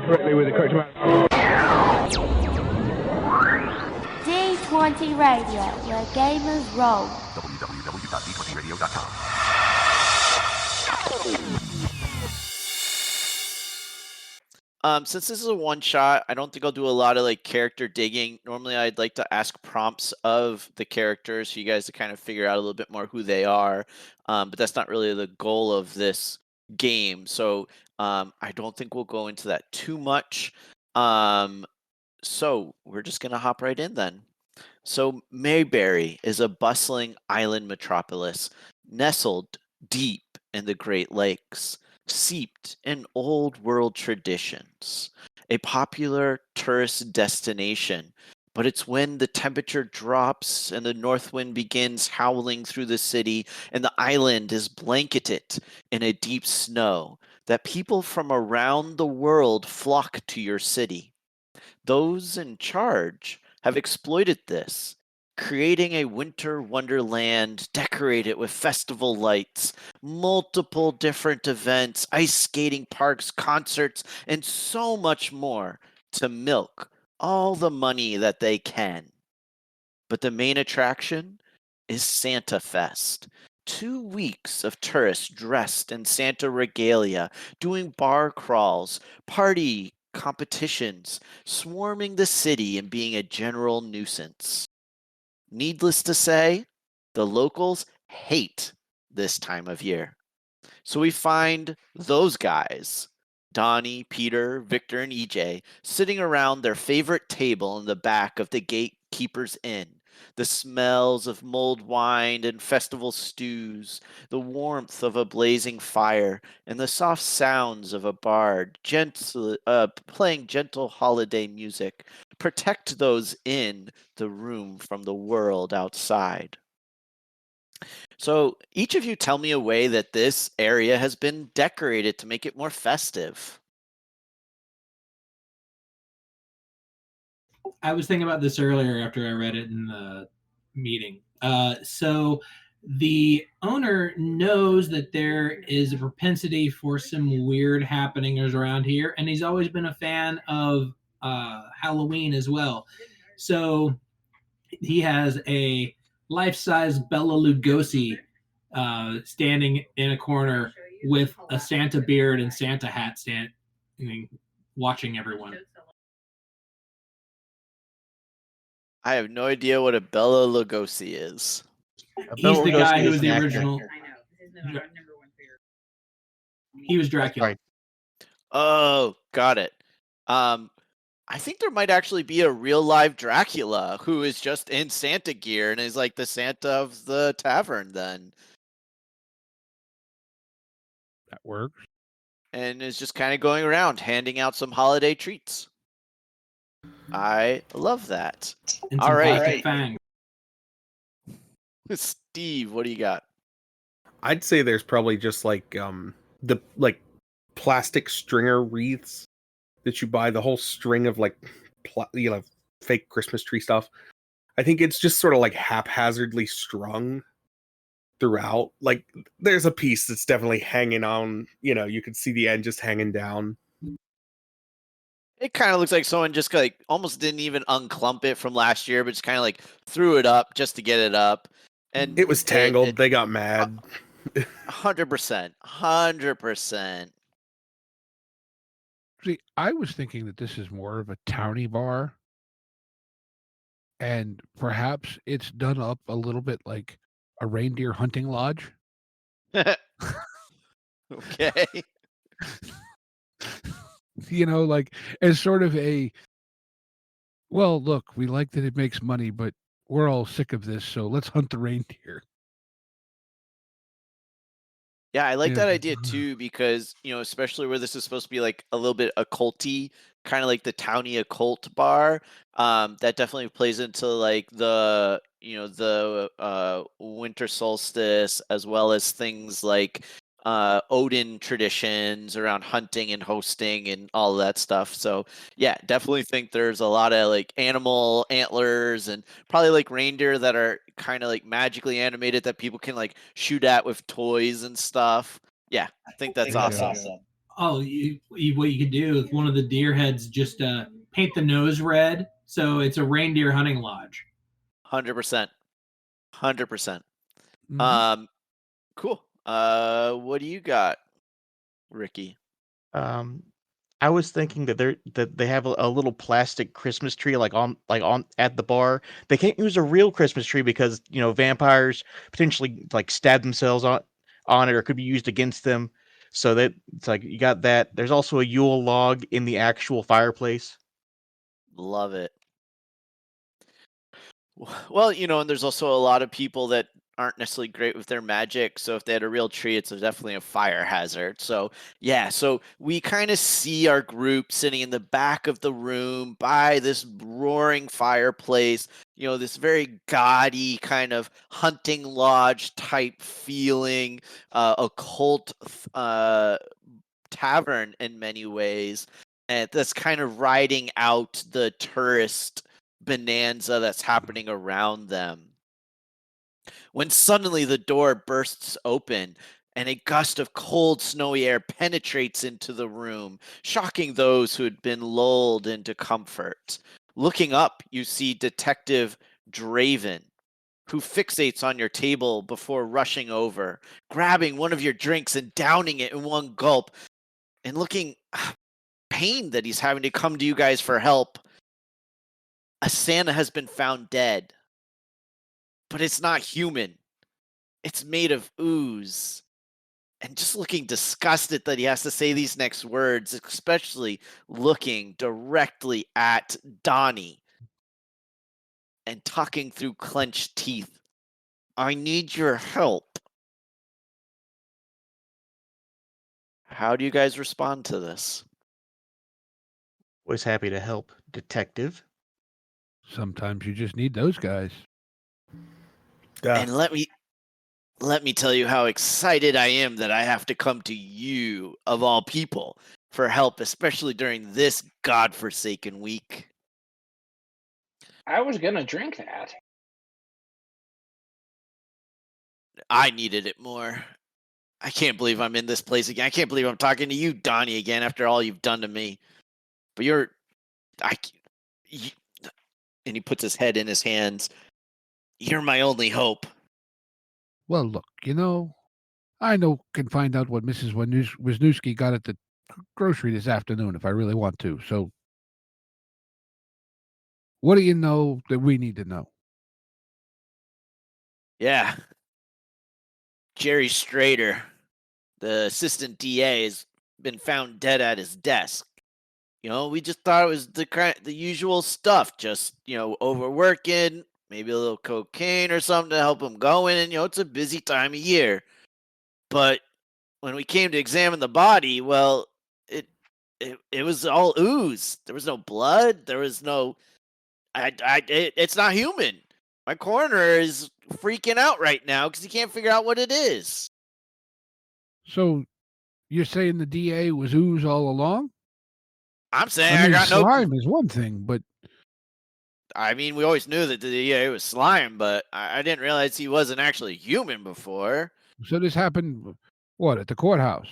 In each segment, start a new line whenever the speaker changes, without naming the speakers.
correctly with the correct amount.
D20 Radio, where gamers roll.
www.d20radio.com.
Since this is a one shot, I don't think I'll do a lot of like character digging. Normally, I'd like to ask prompts of the characters for you guys to kind of figure out a little bit more who they are. But that's not really the goal of this game. So I don't think we'll go into that too much. So we're just gonna hop right in then. So Mayberry is a bustling island metropolis nestled deep in the Great Lakes, steeped in old world traditions. A popular tourist destination, but it's when the temperature drops and the north wind begins howling through the city and the island is blanketed in a deep snow that people from around the world flock to your city. Those in charge have exploited this, creating a winter wonderland decorated with festival lights, multiple different events, ice skating parks, concerts, and so much more to milk all the money that they can. But the main attraction is Santa Fest. 2 weeks of tourists dressed in Santa regalia, doing bar crawls, party competitions, swarming the city and being a general nuisance. Needless to say, the locals hate this time of year. So we find those guys, Donnie, Peter, Victor, and EJ, sitting around their favorite table in the back of the Gatekeeper's Inn. The smells of mulled wine and festival stews, the warmth of a blazing fire, and the soft sounds of a bard playing gentle holiday music protect those in the room from the world outside. So, each of you tell me a way that this area has been decorated to make it more festive.
I was thinking about this earlier after I read it in the meeting. So the owner knows that there is a propensity for some weird happenings around here, and he's always been a fan of Halloween as well. So he has a life-size Bela Lugosi standing in a corner with a Santa beard and Santa hat watching everyone.
I have no idea what a Bela Lugosi is.
He's the guy who was the
an actor.
original.
I know. His number one favorite.
He was Dracula.
Right.
Oh, got it. I think there might actually be a real live Dracula who is just in Santa gear and is like the Santa of the tavern then.
That works.
And is just kind of going around handing out some holiday treats. I love that.
And
All
some
right.
plastic fangs.
Steve, what do you got?
I'd say there's probably just like the like plastic stringer wreaths that you buy, the whole string of like fake Christmas tree stuff. I think it's just sort of like haphazardly strung throughout. Like there's a piece that's definitely hanging on, you can see the end just hanging down.
It kind of looks like someone just like almost didn't even unclump it from last year, but just kind of like threw it up just to get it up. And
It was tangled. They got mad.
100%. 100%.
See, I was thinking that this is more of a towny bar, and perhaps it's done up a little bit like a reindeer hunting lodge.
Okay.
Like as sort of a, well, look, we like that it makes money, but we're all sick of this, so let's hunt the reindeer.
Yeah, I like
Yeah.
that idea too because, especially where this is supposed to be like a little bit occulty, kind of like the towny occult bar. That definitely plays into like the winter solstice as well as things like Odin traditions around hunting and hosting and all of that stuff. So yeah, definitely think there's a lot of like animal antlers and probably like reindeer that are kind of like magically animated that people can like shoot at with toys and stuff. Yeah, I think that's awesome.
Oh, what you could do with one of the deer heads, just paint the nose red, so it's a reindeer hunting lodge.
100%. 100%.
Mhm.
Cool. What do you got, Ricky?
I was thinking that they have a little plastic Christmas tree on at the bar. They can't use a real Christmas tree because vampires potentially like stab themselves on it or could be used against them. So that it's like you got that. There's also a Yule log in the actual fireplace.
Love it. Well, and there's also a lot of people that aren't necessarily great with their magic. So if they had a real tree, it's definitely a fire hazard. So yeah, so we kind of see our group sitting in the back of the room by this roaring fireplace, this very gaudy kind of hunting lodge type feeling, occult tavern in many ways. And that's kind of riding out the tourist bonanza that's happening around them. When suddenly the door bursts open and a gust of cold, snowy air penetrates into the room, shocking those who had been lulled into comfort. Looking up, you see Detective Draven, who fixates on your table before rushing over, grabbing one of your drinks and downing it in one gulp, and looking pained that he's having to come to you guys for help. A Santa has been found dead, but it's not human. It's made of ooze. And just looking disgusted that he has to say these next words, especially looking directly at Donnie and talking through clenched teeth. I need your help. How do you guys respond to this?
Was happy to help, detective.
Sometimes you just need those guys.
And let me tell you how excited I am that I have to come to you, of all people, for help, especially during this godforsaken week.
I was gonna drink that.
I needed it more. I can't believe I'm in this place again. I can't believe I'm talking to you, Donnie, again after all you've done to me. But you, and he puts his head in his hands. You're my only hope.
Well, look, I can find out what Mrs. Wisniewski got at the grocery this afternoon if I really want to. So, what do you know that we need to know?
Yeah. Jerry Strader, the assistant DA, has been found dead at his desk. We just thought it was the usual stuff, just overworking, maybe a little cocaine or something to help him going, and it's a busy time of year. But when we came to examine the body, well, it was all ooze. There was no blood. There was no. It's not human. My coroner is freaking out right now because he can't figure out what it is.
So, you're saying the DA was ooze all along?
I'm saying
I mean,
got no.
slime is one thing, but
I mean, we always knew that the DA was slime, but I didn't realize he wasn't actually human before.
so this happened, what, at the courthouse?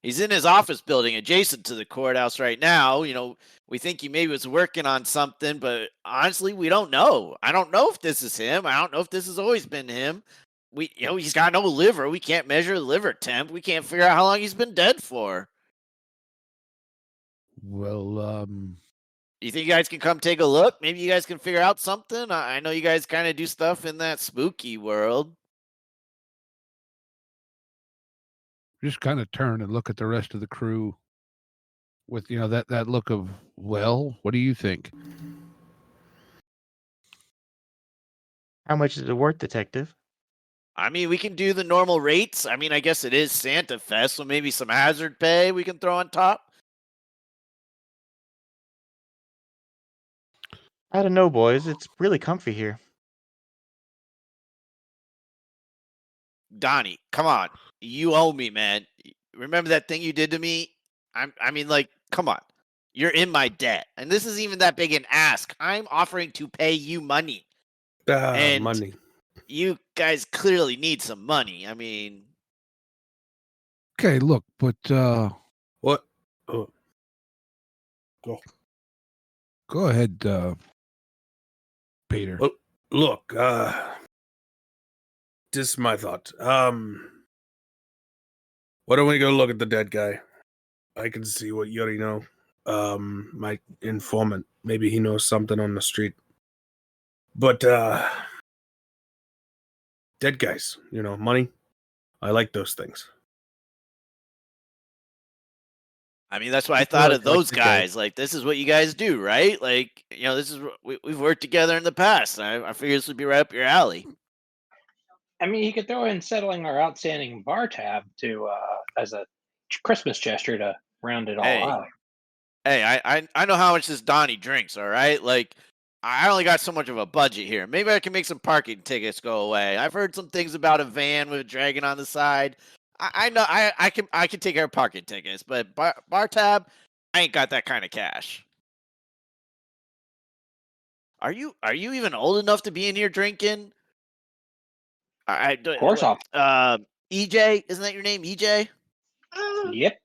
He's in his office building adjacent to the courthouse right now. We think he maybe was working on something, but honestly, we don't know. I don't know if this is him. I don't know if this has always been him. He's got no liver. We can't measure the liver temp. We can't figure out how long he's been dead for.
Well,
You think you guys can come take a look? Maybe you guys can figure out something? I know you guys kind of do stuff in that spooky world.
just kind of turn and look at the rest of the crew with, that look of, well, what do you think?
How much is it worth, detective?
I mean, we can do the normal rates. I mean, I guess it is Santa Fest, so maybe some hazard pay we can throw on top.
I don't know, boys. It's really comfy here.
Donnie, come on. You owe me, man. Remember that thing you did to me? I mean, like, come on. You're in my debt. And this isn't even that big an ask. I'm offering to pay you money. And
Money.
you guys clearly need some money. I mean,
Okay, look, but
What? Oh, go.
go ahead, Peter.
Well, look, this is my thought. Why don't we go look at the dead guy? I can see what you already know. My informant. Maybe he knows something on the street. But dead guys, money. I like those things.
I mean, that's why I
People
thought
like
of those
to go.
guys. Like, this is what you guys do, right? Like, this is we've worked together in the past. And I figured this would be right up your alley.
I mean, he could throw in settling our outstanding bar tab to as a Christmas gesture to round it all
Hey,
out.
hey, I know how much this Donnie drinks. All right, like I only got so much of a budget here. Maybe I can make some parking tickets go away. I've heard some things about a van with a dragon on the side. I know I can take care of parking tickets, but bar tab, I ain't got that kind of cash. Are you even old enough to be in here drinking?
Of course, off.
EJ, isn't that your name, EJ?
Yep.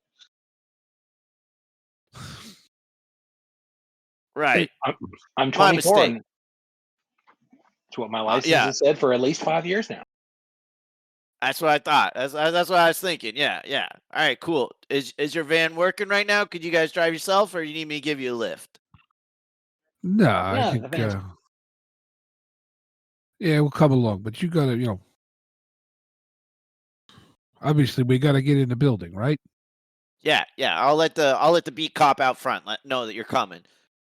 Right.
I'm
My
24,
mistake.
and it's what my license
Yeah.
has said for at least 5 years now.
That's what I thought. That's what I was thinking. Yeah. All right, cool. Is your van working right now? Could you guys drive yourself, or you need me to give you a lift?
No, I
Yeah, the
think
van's
yeah, we'll come along, but you gotta, obviously we gotta get in the building, right?
Yeah. I'll let the beat cop out front know that you're coming.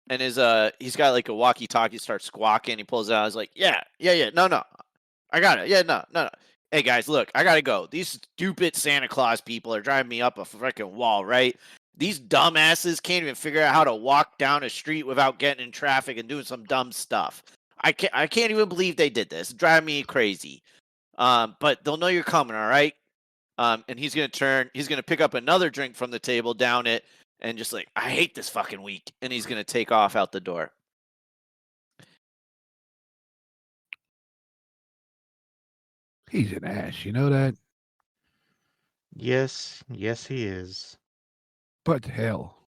And he's got like a walkie-talkie, starts squawking. He pulls it out. He's like, yeah. No, I got it. Yeah, no. Hey guys, look, I gotta go. These stupid Santa Claus people are driving me up a freaking wall, right? These dumbasses can't even figure out how to walk down a street without getting in traffic and doing some dumb stuff. I can't even believe they did this. It's driving me crazy. But they'll know you're coming, all right? And he's gonna pick up another drink from the table, down it, and just like, I hate this fucking week, and he's gonna take off out the door.
He's an ass, you know that?
Yes, he is.
But hell,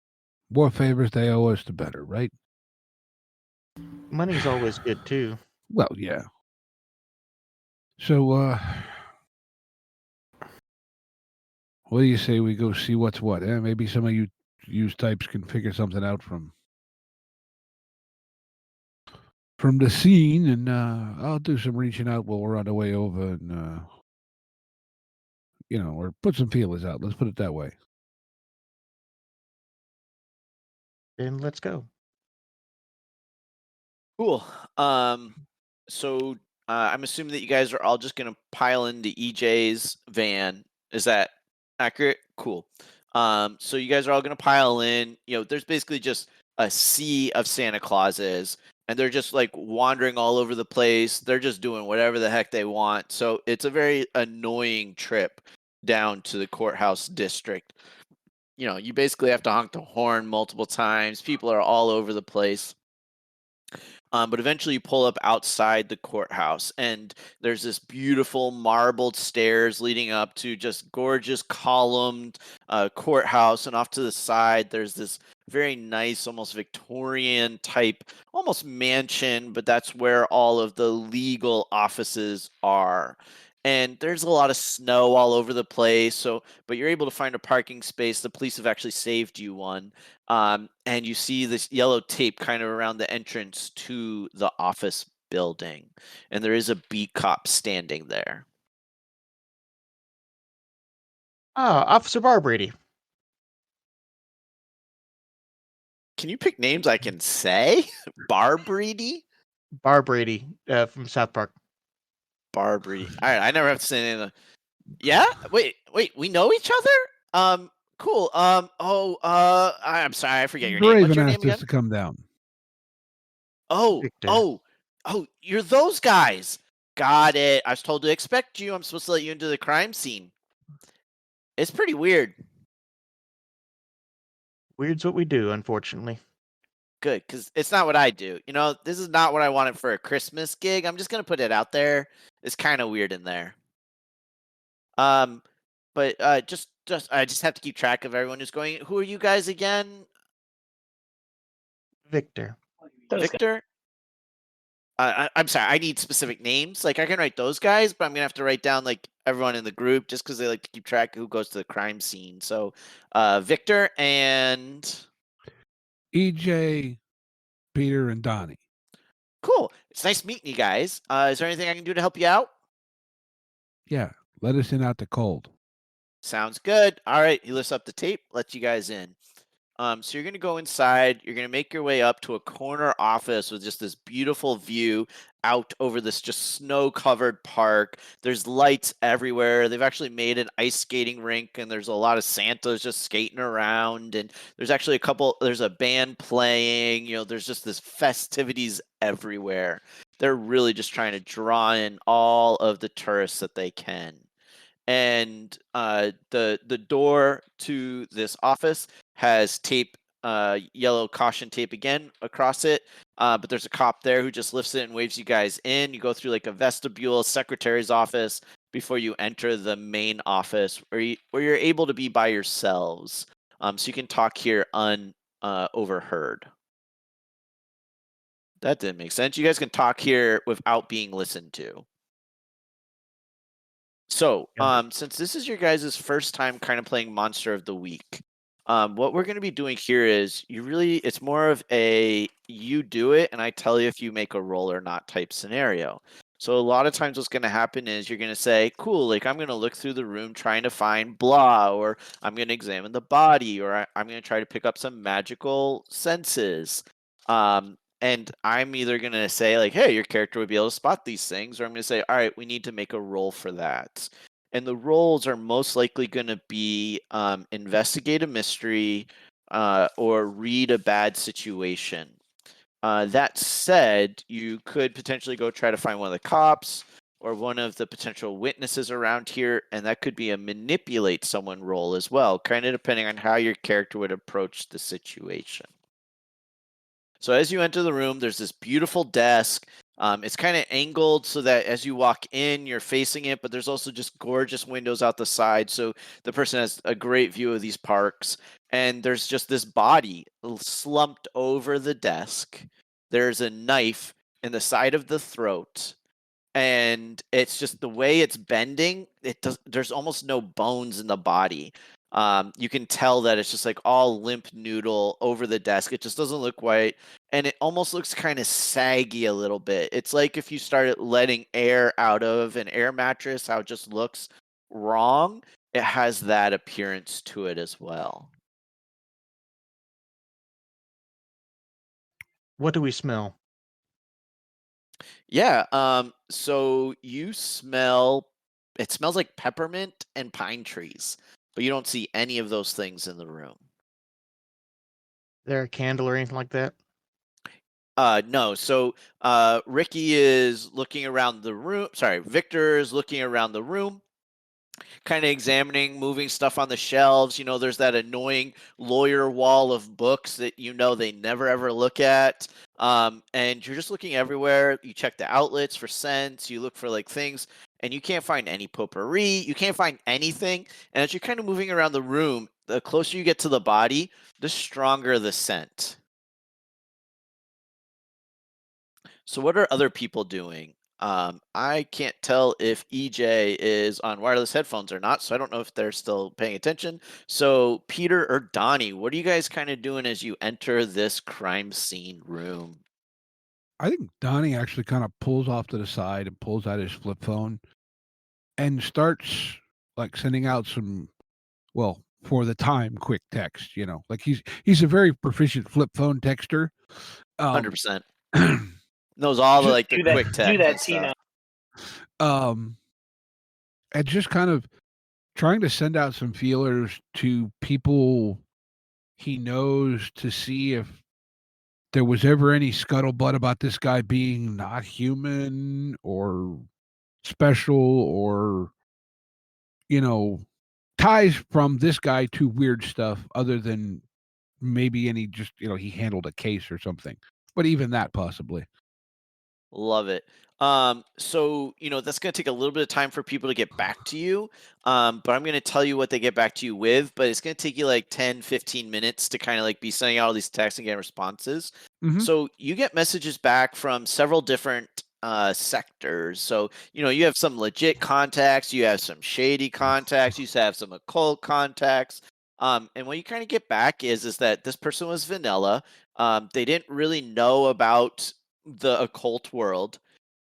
more favors they owe us, the better, right?
Money's always good too.
Well, yeah. So, what do you say we go see what's what? Maybe some of you use types can figure something out from the scene, and I'll do some reaching out while we're on the way over, and or put some feelers out. Let's put it that way.
Then let's go.
Cool. So I'm assuming that you guys are all just gonna pile into EJ's van. Is that accurate? Cool. So you guys are all gonna pile in. There's basically just a sea of Santa Clauses, and they're just like wandering all over the place. They're just doing whatever the heck they want. So it's a very annoying trip down to the courthouse district. You basically have to honk the horn multiple times. People are all over the place. But eventually you pull up outside the courthouse, and there's this beautiful marbled stairs leading up to just gorgeous columned courthouse. And off to the side, there's this very nice, almost Victorian type, almost mansion, but that's where all of the legal offices are. And there's a lot of snow all over the place. But you're able to find a parking space. The police have actually saved you one. And you see this yellow tape kind of around the entrance to the office building. And there is a beat cop standing there.
Officer Barbrady.
Can you pick names I can say? Barbrady?
Barbrady from South Park.
Barbrady. All right, I never have to say anything. Yeah? Wait, we know each other? Cool. I'm sorry, I forget your name. What's
Draven
your name
asked us
again?
to come down.
Victor.
Oh, you're those guys. Got it. I was told to expect you. I'm supposed to let you into the crime scene. It's pretty weird.
Weird's what we do, unfortunately.
Good, because it's not what I do. This is not what I wanted for a Christmas gig. I'm just gonna put it out there. It's kind of weird in there. But but I just have to keep track of everyone who's going. Who are you guys again?
Victor.
Those guys.
Victor. I'm sorry. I need specific names. Like I can write those guys, but I'm gonna have to write down like everyone in the group just because they like to keep track of who goes to the crime scene. So, Victor and
EJ, Peter, and Donnie.
cool. It's nice meeting you guys. Is there anything I can do to help you out?
Yeah, let us in out the cold.
Sounds good. All right. He lifts up the tape, lets you guys in. So you're going to go inside. You're going to make your way up to a corner office with just this beautiful view out over this just snow-covered park. There's lights everywhere. They've actually made an ice skating rink, and there's a lot of Santas just skating around. And there's actually there's a band playing. There's just this festivities everywhere. They're really just trying to draw in all of the tourists that they can. And the door to this office has tape, yellow caution tape again across it. But there's a cop there who just lifts it and waves you guys in. You go through like a vestibule, secretary's office before you enter the main office where you're able to be by yourselves. So you can talk here overheard. That didn't make sense. You guys can talk here without being listened to. So, since this is your guys' first time kind of playing Monster of the Week, what we're going to be doing here is it's more of a you do it and I tell you if you make a roll or not type scenario. So a lot of times what's going to happen is you're going to say, cool, like I'm going to look through the room trying to find blah, or I'm going to examine the body, or I'm going to try to pick up some magical senses. And I'm either going to say like, hey, your character would be able to spot these things, or I'm going to say, all right, we need to make a roll for that. And the roles are most likely going to be investigate a mystery or read a bad situation. That said, you could potentially go try to find one of the cops or one of the potential witnesses around here, and that could be a manipulate someone role as well, kind of depending on how your character would approach the situation. So as you enter the room, there's this beautiful desk. It's kind of angled so that as you walk in, you're facing it, but there's also just gorgeous windows out the side. So the person has a great view of these parks. And there's just this body slumped over the desk. There's a knife in the side of the throat. And it's just the way it's bending, there's almost no bones in the body. You can tell that it's just like all limp noodle over the desk. It just doesn't look right. And it almost looks kind of saggy a little bit. It's like if you started letting air out of an air mattress, how it just looks wrong. It has that appearance to it as well.
What do we smell?
Yeah. So you smell, it smells like peppermint and pine trees, but you don't see any of those things in the room.
Is there a candle or anything like that?
No. So Ricky is looking around the room. Sorry, Victor is looking around the room, kind of examining, moving stuff on the shelves. There's that annoying lawyer wall of books that they never ever look at. And you're just looking everywhere. You check the outlets for scents. You look for like things, and you can't find any potpourri. You can't find anything. And as you're kind of moving around the room, the closer you get to the body, the stronger the scent. So what are other people doing? I can't tell if EJ is on wireless headphones or not, so I don't know if they're still paying attention. So Peter or Donnie, what are you guys kind of doing as you enter this crime scene room?
I think Donnie actually kind of pulls off to the side and pulls out his flip phone and starts like sending out some, well, for the time, quick text. Like he's a very proficient flip phone texter.
100%. Knows all the like the quick text.
Do that, Tina.
And just kind of trying to send out some feelers to people he knows to see if there was ever any scuttlebutt about this guy being not human or special or, ties from this guy to weird stuff other than maybe any just, he handled a case or something. But even that possibly.
Love it. So that's going to take a little bit of time for people to get back to you. But I'm going to tell you what they get back to you with, but it's going to take you like 10, 15 minutes to kind of like be sending out all these texts and getting responses.
Mhm.
So you get messages back from several different sectors. So, you have some legit contacts, you have some shady contacts, you have some occult contacts. And what you kind of get back is that this person was vanilla. They didn't really know about the occult world,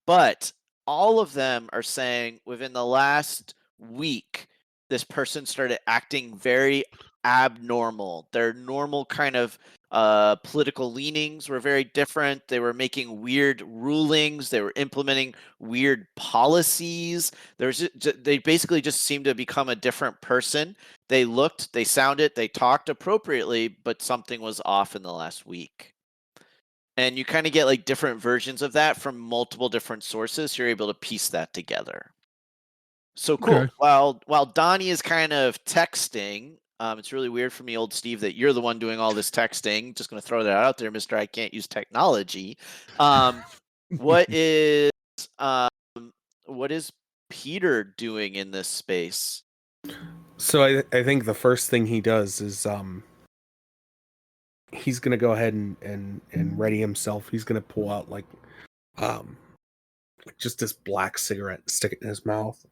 but all of them are saying within the last week, this person started acting very abnormal. Their normal kind of political leanings were very different. They were making weird rulings. They were implementing weird policies. They basically just seemed to become a different person. They looked, they sounded, they talked appropriately, but something was off in the last week. And you kind of get like different versions of that from multiple different sources. You're able to piece that together. So cool.
Okay.
While Donnie is kind of texting, it's really weird for me, old Steve, that you're the one doing all this texting. Just going to throw that out there, Mister. I can't use technology. What is um, what is Peter doing in this space?
So I think the first thing he does is he's gonna go ahead and ready himself. He's gonna pull out like just this black cigarette, stick it in his mouth.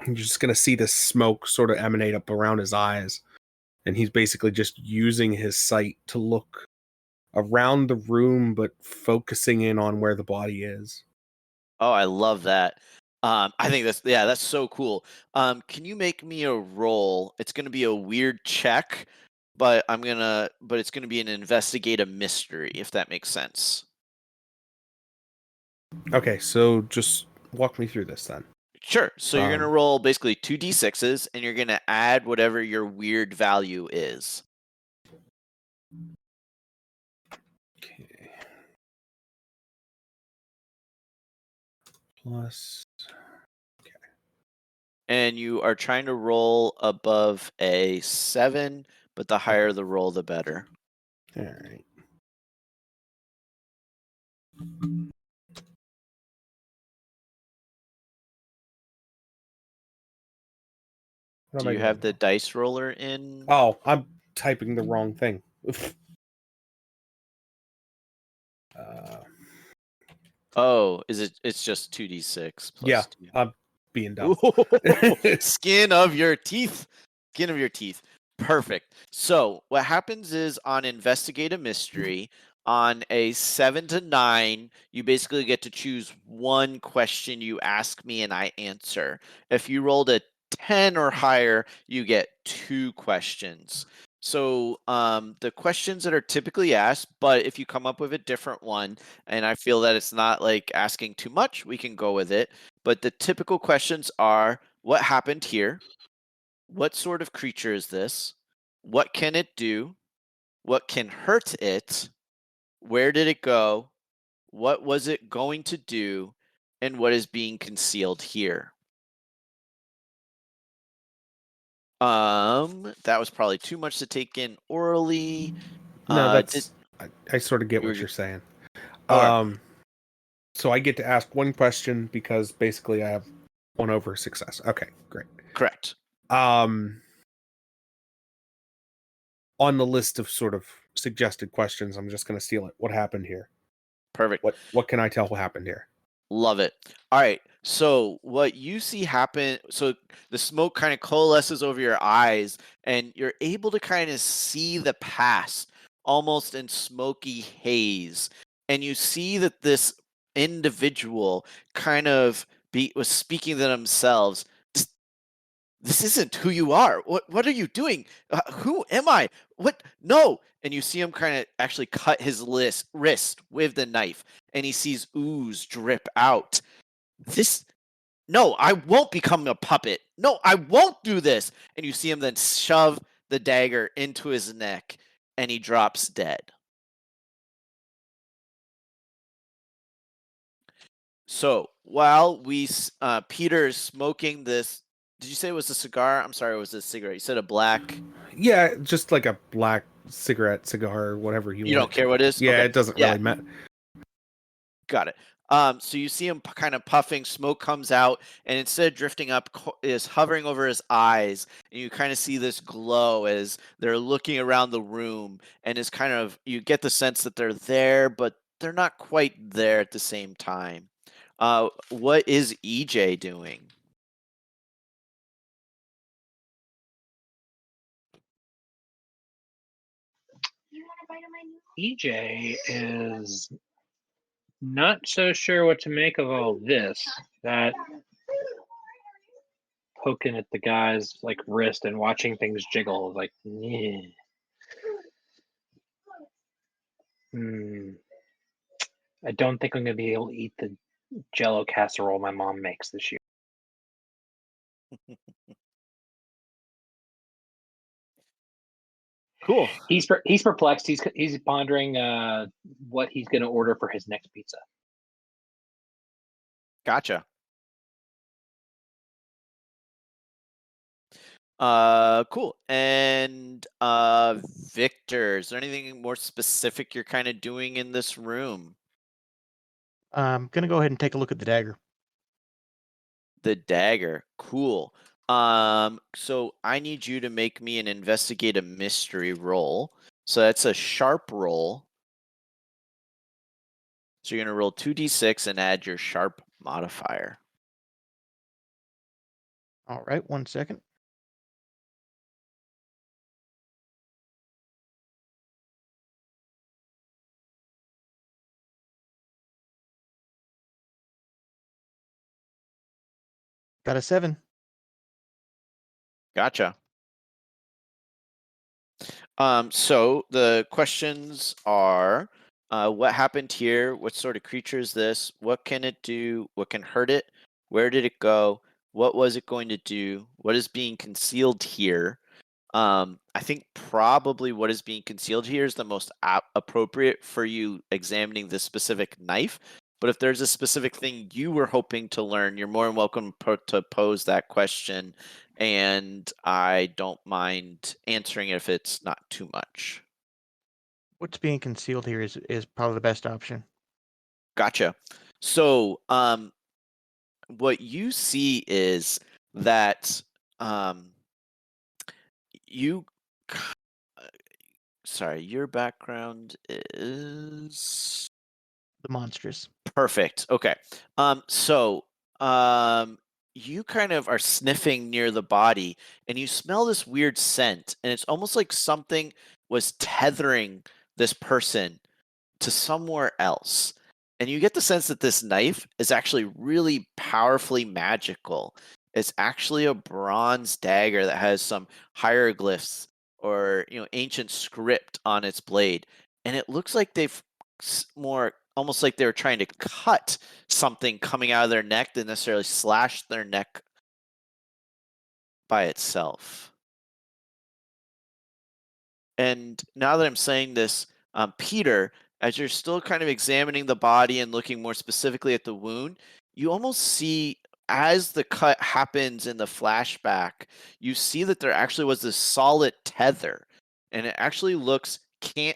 You're just gonna see this smoke sort of emanate up around his eyes, and he's basically just using his sight to look around the room, but focusing in on where the body is.
Oh, I love that. I think that's so cool. Can you make me a roll? It's going to be a weird check, but it's going to be an investigate a mystery, if that makes sense.
Okay, so just walk me through this then.
Sure. So you're going to roll basically 2d6s, and you're going to add whatever your weird value is.
Okay. Plus.
And you are trying to roll above a 7, but the higher the roll, the better.
All right.
Do you have the dice roller in?
Oh, I'm typing the wrong thing.
Oh, is it? It's just 2d6 plus
Yeah,
2.
I'm being dumb.
Skin of your teeth. Skin of your teeth. Perfect. So what happens is on investigate a mystery, on a 7 to 9, you basically get to choose one question you ask me and I answer. If you rolled a 10 or higher, you get 2 questions. So the questions that are typically asked, but if you come up with a different one, and I feel that it's not like asking too much, we can go with it. But the typical questions are, what happened here? What sort of creature is this? What can it do? What can hurt it? Where did it go? What was it going to do? And what is being concealed here? That was probably too much to take in orally.
No, that's I sort of get what you're saying.
Okay.
So I get to ask one question because basically I have 1 over success. Okay, great.
Correct.
On the list of sort of suggested questions, I'm just going to steal it. What happened here?
Perfect.
What can I tell what happened here?
Love it. All right. So what you see happen, so the smoke kind of coalesces over your eyes and you're able to kind of see the past almost in smoky haze. And you see that this individual kind of was speaking to themselves. This isn't who you are. What are you doing? Who am I? What? No. And you see him kind of actually cut his wrist with the knife, and he sees ooze drip out. No, I won't become a puppet. No, I won't do this. And you see him then shove the dagger into his neck, and he drops dead. So while Peter is smoking this, did you say it was a cigar? I'm sorry, it was a cigarette. You said a black.
Yeah, just like a black cigar, whatever you want.
You don't care what it is?
Yeah,
Okay.
it doesn't really matter.
Got it. So you see him kind of puffing, smoke comes out, and instead of drifting up, is hovering over his eyes. And you kind of see this glow as they're looking around the room, and is kind of, you get the sense that they're there, but they're not quite there at the same time. What is EJ doing?
EJ is not so sure what to make of all this. That poking at the guy's like wrist and watching things jiggle, like, yeah. I don't think I'm gonna be able to eat the Jello casserole my mom makes this year.
Cool.
He's perplexed. He's pondering what he's gonna order for his next pizza.
Gotcha. Cool. And Victor, is there anything more specific you're kind of doing in this room?
I'm gonna go ahead and take a look at the dagger.
The dagger. Cool. So I need you to make me an investigate a mystery roll. So that's a sharp roll. So you're gonna roll 2d6 and add your sharp modifier.
All right, 1 second. Got a 7.
Gotcha. So the questions are, what happened here? What sort of creature is this? What can it do? What can hurt it? Where did it go? What was it going to do? What is being concealed here? I think probably what is being concealed here is the most appropriate for you examining this specific knife. But if there's a specific thing you were hoping to learn, you're more than welcome to pose that question, and I don't mind answering it if it's not too much.
What's being concealed here is probably the best option.
Gotcha. So, what you see is that you. Sorry, your background is
The monstrous.
perfect. Okay. So, you kind of are sniffing near the body and you smell this weird scent, and it's almost like something was tethering this person to somewhere else. And you get the sense that this knife is actually really powerfully magical. It's actually a bronze dagger that has some hieroglyphs or ancient script on its blade, and it looks like they've more almost like they were trying to cut something coming out of their neck than necessarily slash their neck by itself. And now that I'm saying this, Peter, as you're still kind of examining the body and looking more specifically at the wound, you almost see, as the cut happens in the flashback, you see that there actually was this solid tether, and it actually looks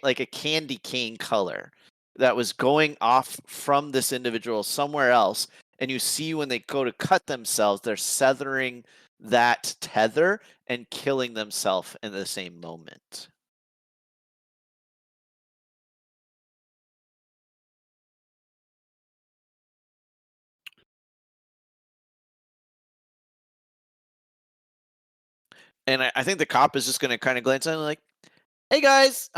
like a candy cane color that was going off from this individual somewhere else. And you see when they go to cut themselves, they're severing that tether and killing themselves in the same moment. And I think the cop is just going to kind of glance at him like, hey guys,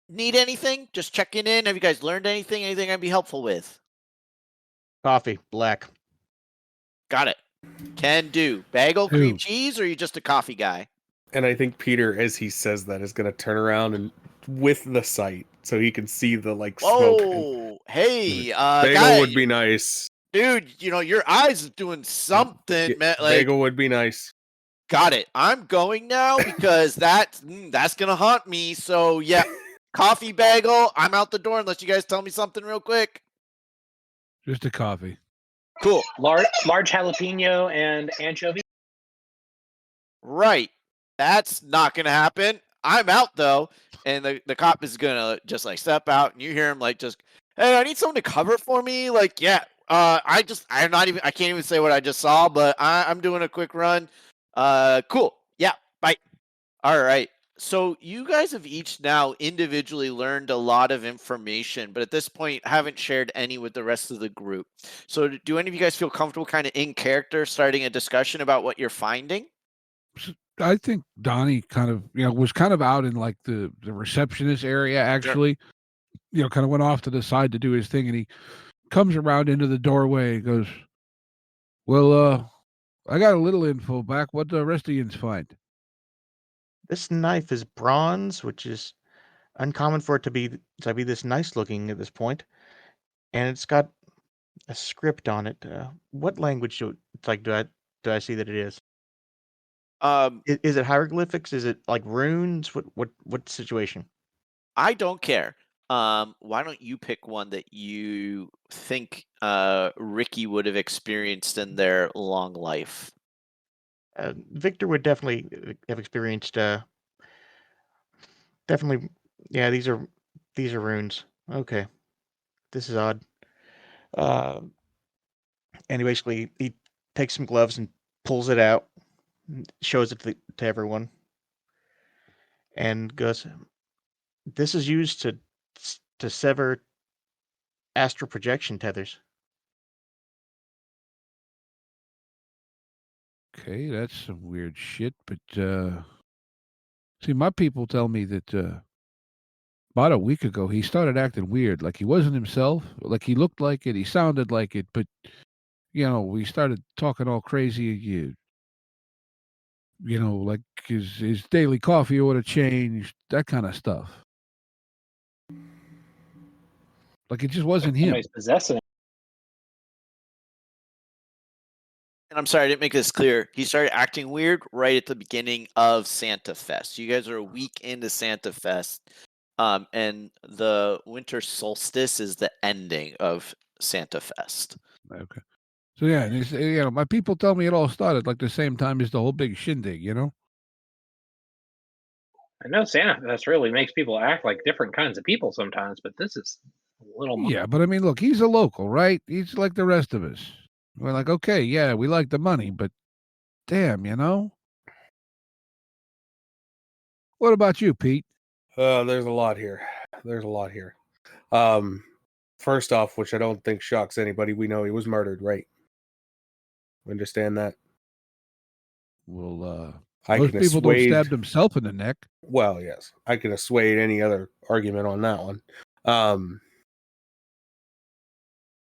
need anything? Just checking in. Have you guys learned anything? Anything I'd be helpful with?
Coffee, black.
Got it. Can do. Bagel, cream cheese, or are you just a coffee guy?
And I think Peter, as he says that, is going to turn around and with the sight so he can see the smoke.
Oh, hey,
bagel
guy,
would be nice,
dude. Your eyes is doing something, man. Like,
bagel would be nice.
Got it. I'm going now because that's gonna haunt me. So yeah, coffee, bagel. I'm out the door unless you guys tell me something real quick.
Just a coffee.
Cool. Large jalapeno and anchovy.
Right. That's not gonna happen. I'm out though, and the cop is gonna just like step out, and you hear him like just Hey, I need someone to cover for me. Like, yeah. I can't even say what I just saw, but I'm doing a quick run. Cool. Yeah. Bye. All right. So you guys have each now individually learned a lot of information, but at this point haven't shared any with the rest of the group. So do any of you guys feel comfortable kind of in character starting a discussion about what you're finding?
I think Donnie kind of, was kind of out in like the receptionist area actually. Kind of went off to the side to do his thing, and he comes around into the doorway and goes, "Well, I got a little info back. What the rest of yous find?"
This knife is bronze, which is uncommon for it to be this nice looking at this point, and it's got a script on it. What language do I see that it is?
Um,
Is it hieroglyphics? Is it like runes? What situation?
I don't care. Why don't you pick one that you think Ricky would have experienced in their long life?
Victor would definitely have experienced. Definitely, yeah. These are runes. Okay, this is odd. Uh, and he takes some gloves and pulls it out, and shows it to everyone, and goes, "This is used to sever astral projection tethers."
Okay, that's some weird shit. But see, my people tell me that about a week ago he started acting weird, like he wasn't himself, like he looked like it, he sounded like it, but we started talking all crazy. Like his daily coffee order changed, that kind of stuff. Like it just wasn't him.
Somebody's possessing.
And I'm sorry, I didn't make this clear. He started acting weird right at the beginning of Santa Fest. You guys are a week into Santa Fest, and the winter solstice is the ending of Santa Fest.
Okay. So yeah, and my people tell me it all started like the same time as the whole big shindig.
I know Santa Fest really makes people act like different kinds of people sometimes, but this is a little much.
Yeah, but I mean, look, he's a local, right? He's like the rest of us. We're like, okay, yeah, we like the money, but damn. What about you, Pete?
There's a lot here. There's a lot here. First off, which I don't think shocks anybody, we know he was murdered, right? Understand that?
Well,
I
most
can
people don't
assuage.
stab themselves in the neck.
Well, yes, I can assuage any other argument on that one.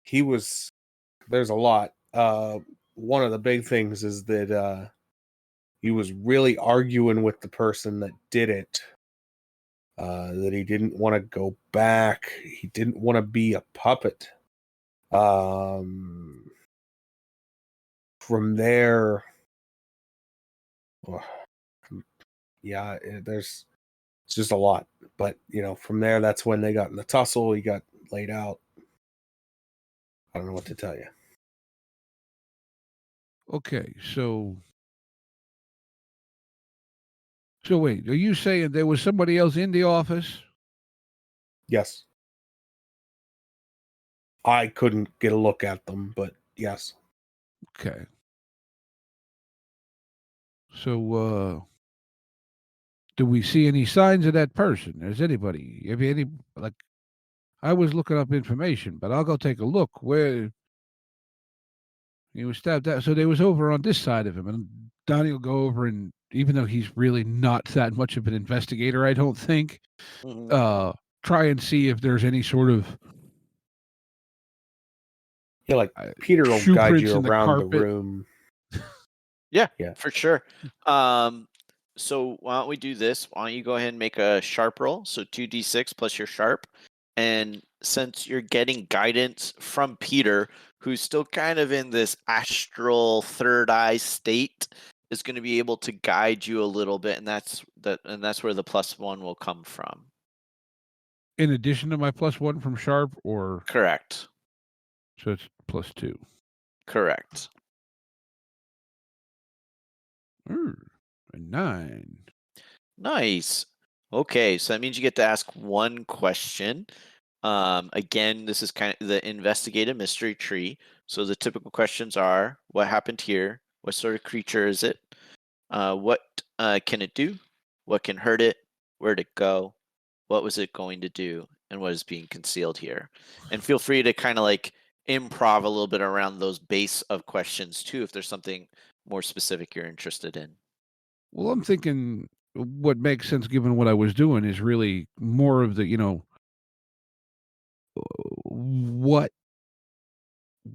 He was. There's a lot. One of the big things is that he was really arguing with the person that did it. That he didn't want to go back. He didn't want to be a puppet. From there, yeah, it's just a lot. But from there, that's when they got in the tussle. He got laid out. I don't know what to tell you.
Okay, so wait, are you saying there was somebody else in the office?
Yes. I couldn't get a look at them, but yes.
Okay. So, do we see any signs of that person? Is anybody? Have you any like? I was looking up information, but I'll go take a look. Where he was stabbed at? So they was over on this side of him, and Donnie will go over and, even though he's really not that much of an investigator, I don't think,
Mhm.
try and see if there's any sort of
Yeah, like Peter will
shoe
guide
prints
you
in the
around the
carpet.
room.
Yeah,
Yeah.
for sure. So why don't we do this? Why don't you go ahead and make a sharp roll? So 2d6 plus your sharp. And since you're getting guidance from Peter, who's still kind of in this astral third eye state, is going to be able to guide you a little bit, and that's where the +1 will come from.
In addition to my +1 from sharp, or
Correct.
so it's +2.
Correct.
A 9.
Nice. Okay, so that means you get to ask one question. Again, this is kind of the investigative mystery tree. So the typical questions are: what happened here? What sort of creature is it? What can it do? What can hurt it? Where'd it go? What was it going to do? And what is being concealed here? And feel free to kind of like improv a little bit around those base of questions too, if there's something more specific you're interested in.
Well, I'm thinking what makes sense given what I was doing is really more of the, what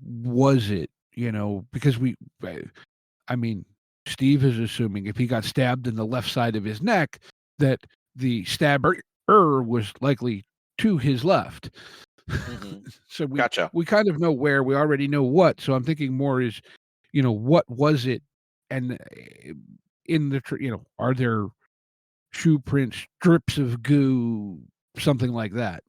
was it? Because I mean, Steve is assuming if he got stabbed in the left side of his neck, that the stabber was likely to his left.
Mm-hmm.
So
Gotcha.
we kind of know where, we already know what. So I'm thinking more is, what was it? And in the, are there shoe prints, strips of goo, something like that?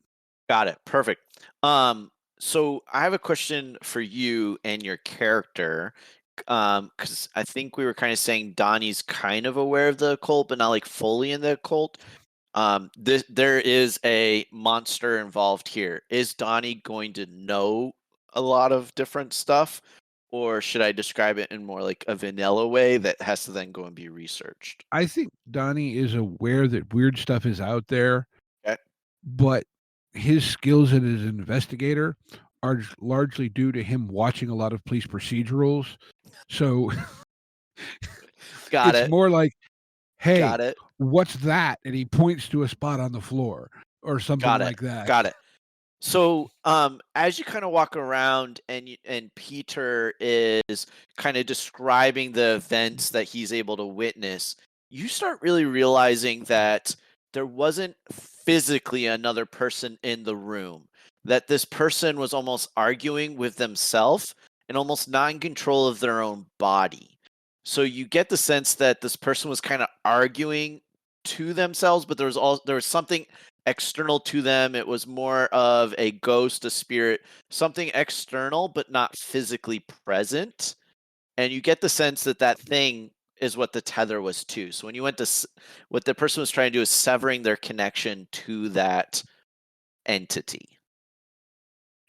Got it. Perfect. So I have a question for you and your character. Because I think we were kind of saying Donnie's kind of aware of the occult, but not like fully in the occult. There is a monster involved here. Is Donnie going to know a lot of different stuff, or should I describe it in more like a vanilla way that has to then go and be researched?
I think Donnie is aware that weird stuff is out there,
Okay.
but his skills as an investigator are largely due to him watching a lot of police procedurals. So
Got
it's
it.
more like, hey,
Got it.
what's that? And he points to a spot on the floor or something
Got it.
like that.
Got it. So, as you kind of walk around and Peter is kind of describing the events that he's able to witness, you start really realizing that there wasn't physically another person in the room, that this person was almost arguing with themselves and almost not in control of their own body. So you get the sense that this person was kind of arguing to themselves, but there was something external to them. It was more of a ghost, a spirit, something external, but not physically present. And you get the sense that that thing is what the tether was to. So when you went to what the person was trying to do is severing their connection to that entity.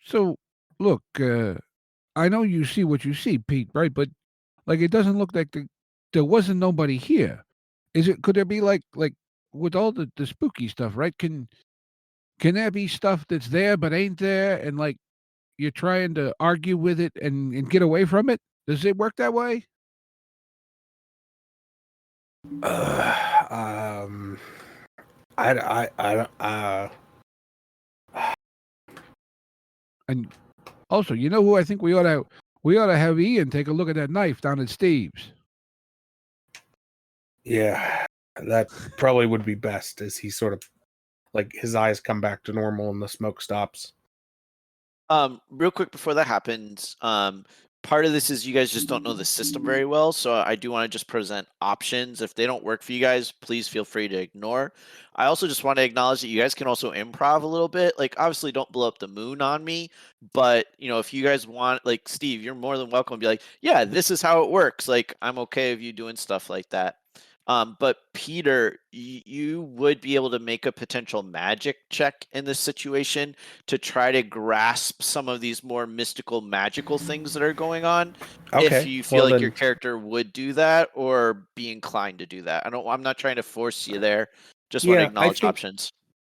So look, I know you see what you see, Pete, right? But like, it doesn't look like there wasn't nobody here. Could there be like with all the spooky stuff, right? Can there be stuff that's there but ain't there, and like you're trying to argue with it and get away from it? Does it work that way?
Um, I don't.
And also, who I think we ought to have Ian take a look at that knife down at Steve's.
Yeah, that probably would be best as he sort of like his eyes come back to normal and the smoke stops.
Real quick before that happens, part of this is you guys just don't know the system very well, so I do want to just present options. If they don't work for you guys, please feel free to ignore. I also just want to acknowledge that you guys can also improv a little bit. Like, obviously, don't blow up the moon on me, but if you guys want, like Steve, you're more than welcome to be like, yeah, this is how it works. Like, I'm okay with you doing stuff like that. But Peter, you would be able to make a potential magic check in this situation to try to grasp some of these more mystical, magical things that are going on. If
Okay,
you feel
well
like your
then,
character would do that or be inclined to do that. I'm not trying to force you there. Just want to
yeah, I
acknowledge
think
options.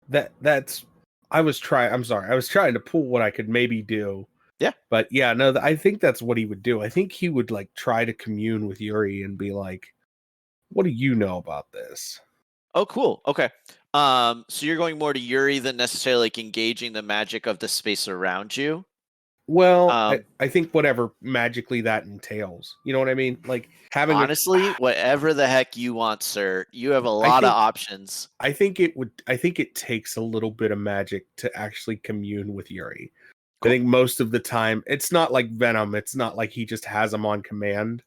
that's. I'm sorry. I was trying to pull what I could maybe do.
Yeah.
But yeah, no, I think that's what he would do. I think he would like try to commune with Yuri and be like, "What do you know about this?"
Oh, cool. Okay. So you're going more to Yuri than necessarily like engaging the magic of the space around you.
Well,
Um,
I think whatever magically that entails. You know what I mean? Like having a.
Honestly, whatever the heck you want, sir. You have a
I
lot of
think
options.
I think it would. I think it takes a little bit of magic to actually commune with Yuri. I
Cool.
think most of the time it's not like Venom. It's not like he just has him on command.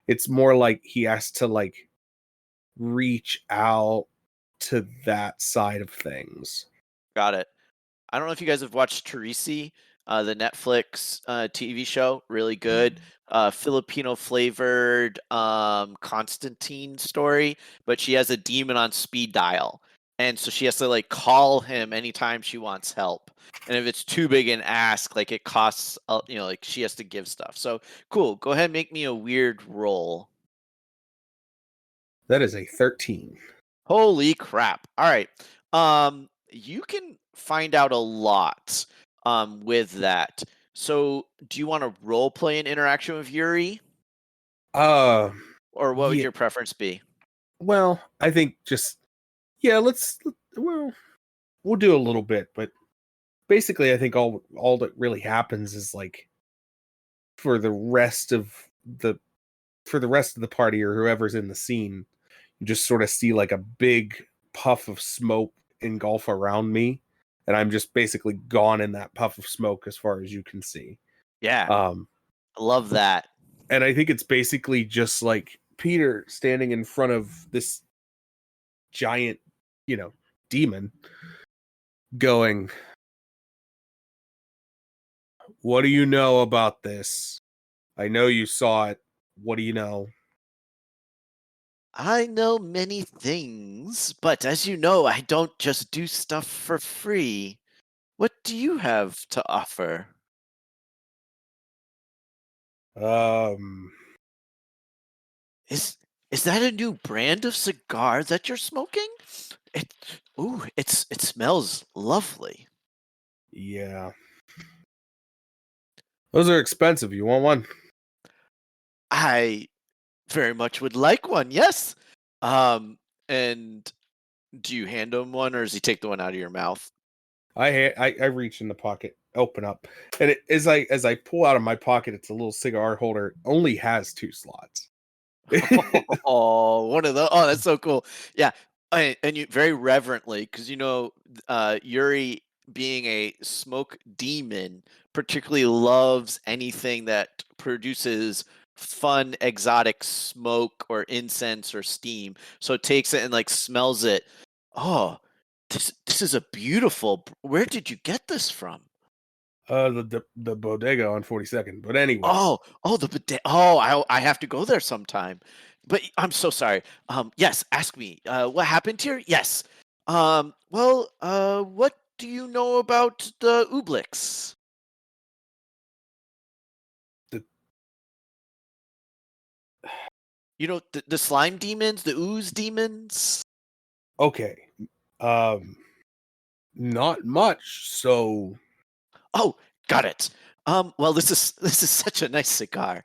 It's more like he has to like reach out to that side of things.
Got it. I don't know if you guys have watched Teresi, the Netflix TV show. Really good. Filipino flavored Constantine story, but she has a demon on speed dial. and so she has to like call him anytime she wants help. And if it's too big an ask, like it costs, like she has to give stuff. So cool. Go ahead and make me a weird roll.
That is a 13.
Holy crap. All right. You can find out a lot with that. So do you want to role play an interaction with Yuri? Or what would
Yeah.
your preference be?
Well, I think just we'll do a little bit, but basically I think all that really happens is like for the rest of the party or whoever's in the scene, you just sort of see like a big puff of smoke engulf around me, and I'm just basically gone in that puff of smoke as far as you can see.
Yeah.
Um
I love that.
and I think it's basically just like Peter standing in front of this giant, demon going, "What do you know about this? I know you saw it. What do you know?"
I know many things, but as you know, I don't just do stuff for free. What do you have to offer?
Um
Is is that a new brand of cigar that you're smoking? It it smells lovely.
yeah. Those are expensive. You want one?
I very much would like one. Yes. And do you hand him one, or does he take the one out of your mouth?
I reach in the pocket, open up, and as I pull out of my pocket, it's a little cigar holder. It only has 2 slots.
Oh, one of the that's so cool. Yeah, and you very reverently, because Yuri, being a smoke demon, particularly loves anything that produces fun, exotic smoke or incense or steam. So it takes it and like smells it. Oh, this is a beautiful. Where did you get this from?
The bodega on 42nd. But anyways,
I have to go there sometime. But I'm so sorry. Yes, ask me. What happened here? Yes. What do you know about the Ooblix?
The-
The slime demons, the ooze demons?
okay. Um, not much. So
Oh, got it. Well, this is such a nice cigar.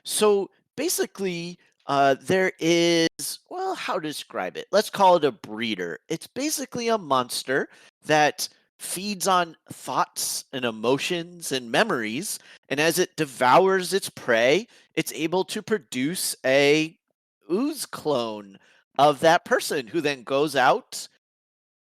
So basically, there is, well, how to describe it? Let's call it a breeder. It's basically a monster that feeds on thoughts and emotions and memories, and as it devours its prey, it's able to produce a ooze clone of that person who then goes out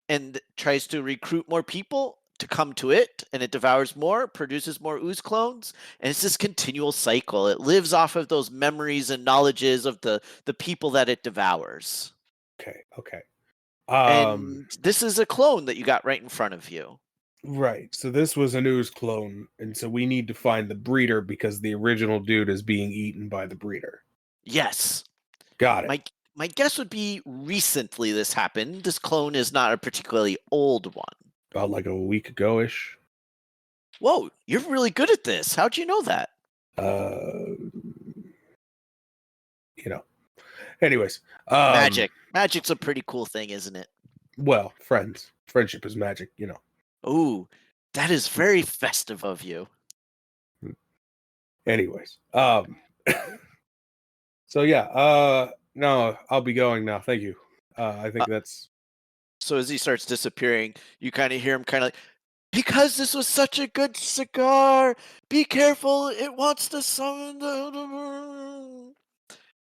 and tries to recruit more people to come to it, and it devours more, produces more ooze clones, and it's this continual cycle. It lives off of those memories and knowledges of the people that it devours.
okay.
And this is a clone that you got right in front of you.
Right. So this was a news clone, and so we need to find the breeder because the original dude is being eaten by the breeder.
Yes.
Got it.
My guess would be recently this happened. This clone is not a particularly old one.
About like a week ago ish.
Whoa, you're really good at this. How'd you know that?
You know. Anyways,
Magic. Magic's a pretty cool thing, isn't it?
Well, friends. Friendship is magic,
Ooh, that is very festive of you.
Anyways, so no, I'll be going now. Thank you. I think that's
So as he starts disappearing, you kind of hear him kind of like, because this was such a good cigar, be careful, it wants to summon the...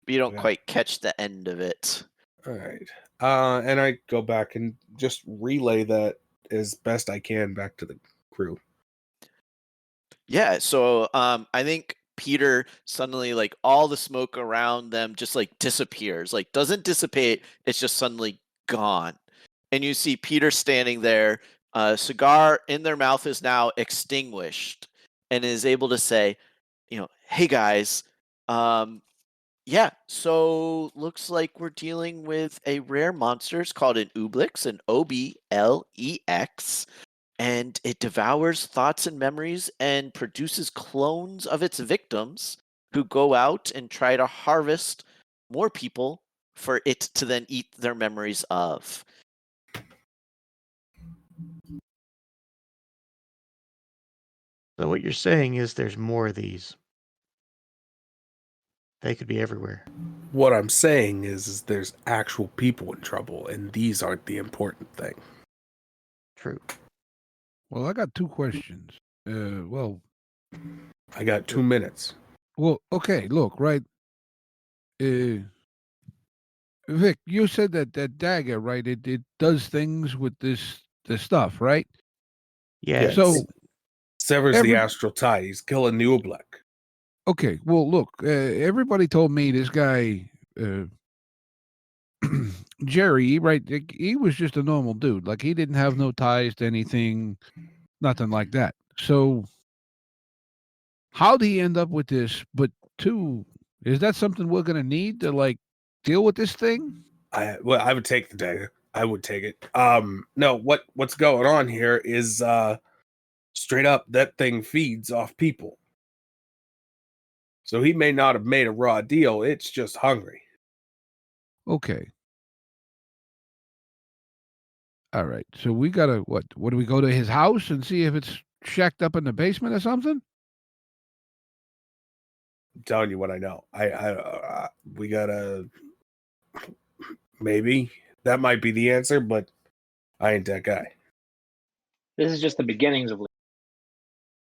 But you don't
yeah.
quite catch the end of it.
All right. And I go back and just relay that as best I can back to the crew.
Yeah, so I think Peter suddenly, like, all the smoke around them just like disappears, like doesn't dissipate, it's just suddenly gone. And you see Peter standing there, cigar in their mouth is now extinguished, and is able to say, hey guys, Yeah, so looks like we're dealing with a rare monster. It's called an Ooblex, an Oblex, and it devours thoughts and memories and produces clones of its victims who go out and try to harvest more people for it to then eat their memories of.
So what you're saying is there's more of these. They could be everywhere.
What I'm saying is there's actual people in trouble, and these aren't the important thing.
True.
Well, I got 2 questions. Well,
I got 2 minutes.
well, okay. Look, right. Vic, you said that dagger, right? It does things with this stuff, right?
Yeah.
So
Severs the
every
astral tie. He's killing the Oobleck.
okay. Well, look. Everybody told me this guy, Jerry, right? He was just a normal dude. Like he didn't have no ties to anything, nothing like that. So how did he end up with this? But 2, is that something we're gonna need to like deal with this thing?
I would take the dagger. I would take it. No, what's going on here is straight up that thing feeds off people. So he may not have made a raw deal, it's just hungry.
Okay. All right. So we gotta what? What do we go to his house and see if it's shacked up in the basement or something?
I'm telling you what I know. We gotta maybe that might be the answer, but I ain't that guy.
This is just the beginnings of.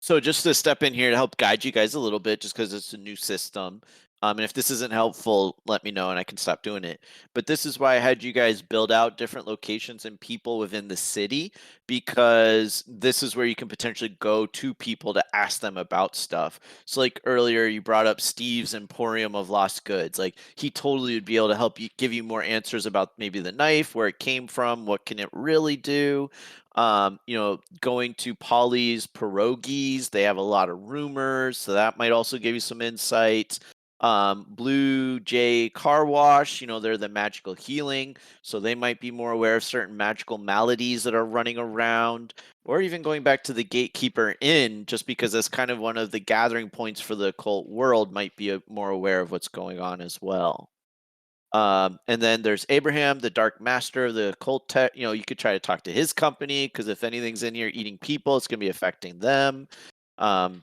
So just to step in here to help guide you guys a little bit, just because it's a new system. And if this isn't helpful, let me know and I can stop doing it. But this is why I had you guys build out different locations and people within the city, because this is where you can potentially go to people to ask them about stuff. So like earlier, you brought up Steve's Emporium of Lost Goods. Like he totally would be able to help you, give you more answers about maybe the knife, where it came from, what can it really do. Going to Polly's Pierogies, they have a lot of rumors, so that might also give you some insight. Blue Jay Car Wash, they're the magical healing, so they might be more aware of certain magical maladies that are running around, or even going back to the Gatekeeper Inn, just because that's kind of one of the gathering points for the occult world, might be more aware of what's going on as well. And then there's Abraham, the Dark Master of the occult tech. You could try to talk to his company, because if anything's in here eating people, it's going to be affecting them.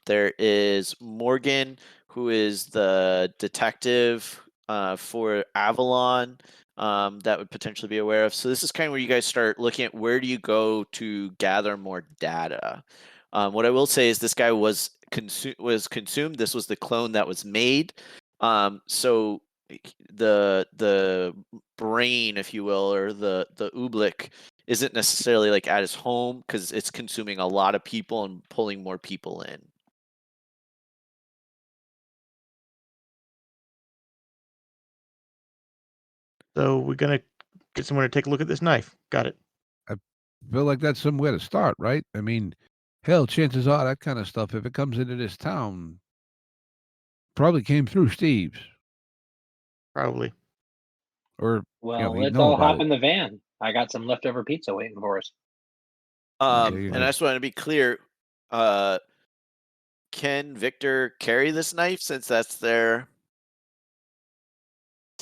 There is Morgan, who is the detective for Avalon, that would potentially be aware of. So this is kind of where you guys start looking at where do you go to gather more data. What I will say is this guy was consumed. This was the clone that was made. So the brain, if you will, or the oobleck isn't necessarily like at his home, because it's consuming a lot of people and pulling more people in.
So we're gonna get someone to take a look at this knife. Got it.
I feel like that's somewhere to start, right? I mean, hell, chances are that kind of stuff, if it comes into this town, probably came through Steve's,
Probably.
or
Well,
he'd
let's
know
all
about
hop
it.
in the van. I got some leftover pizza waiting for us.
There you
And
go.
I just want to be clear, can Victor carry this knife, since that's their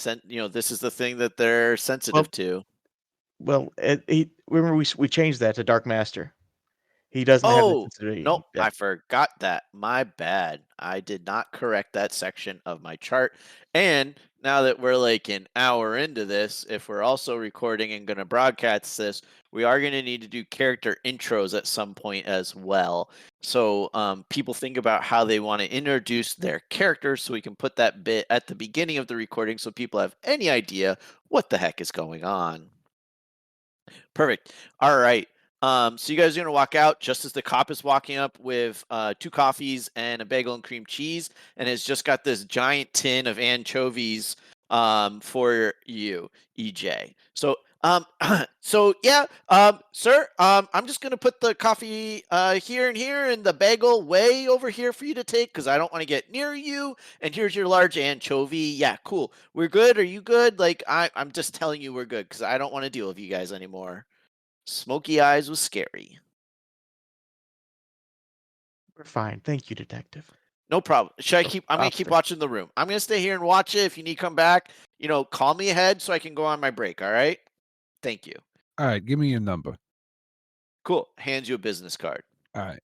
this is the thing that they're sensitive to?
Well, remember we changed that to Dark Master. He doesn't have that
Oh,
sensitivity.
nope,
Yeah,
I forgot that. My bad. I did not correct that section of my chart. And now that we're like an hour into this, if we're also recording and going to broadcast this, we are going to need to do character intros at some point as well. So people think about how they want to introduce their characters, so we can put that bit at the beginning of the recording so people have any idea what the heck is going on. Perfect. All right. So you guys are gonna walk out just as the cop is walking up with 2 coffees and a bagel and cream cheese, and has just got this giant tin of anchovies for you, EJ. So So yeah, sir, I'm just gonna put the coffee here and here, and the bagel way over here for you to take because I don't want to get near you. And here's your large anchovy. Yeah, cool. We're good. Are you good? Like I'm just telling you we're good because I don't want to deal with you guys anymore. Smoky eyes was scary.
We're fine. Thank you, detective.
No problem. Should I
Oh,
keep? I'm gonna keep
officer.
watching the room. I'm gonna stay here and watch it. If you need to come back, call me ahead so I can go on my break. All right. Thank you.
All right, give me your number.
Cool. Hands you a business card.
All right.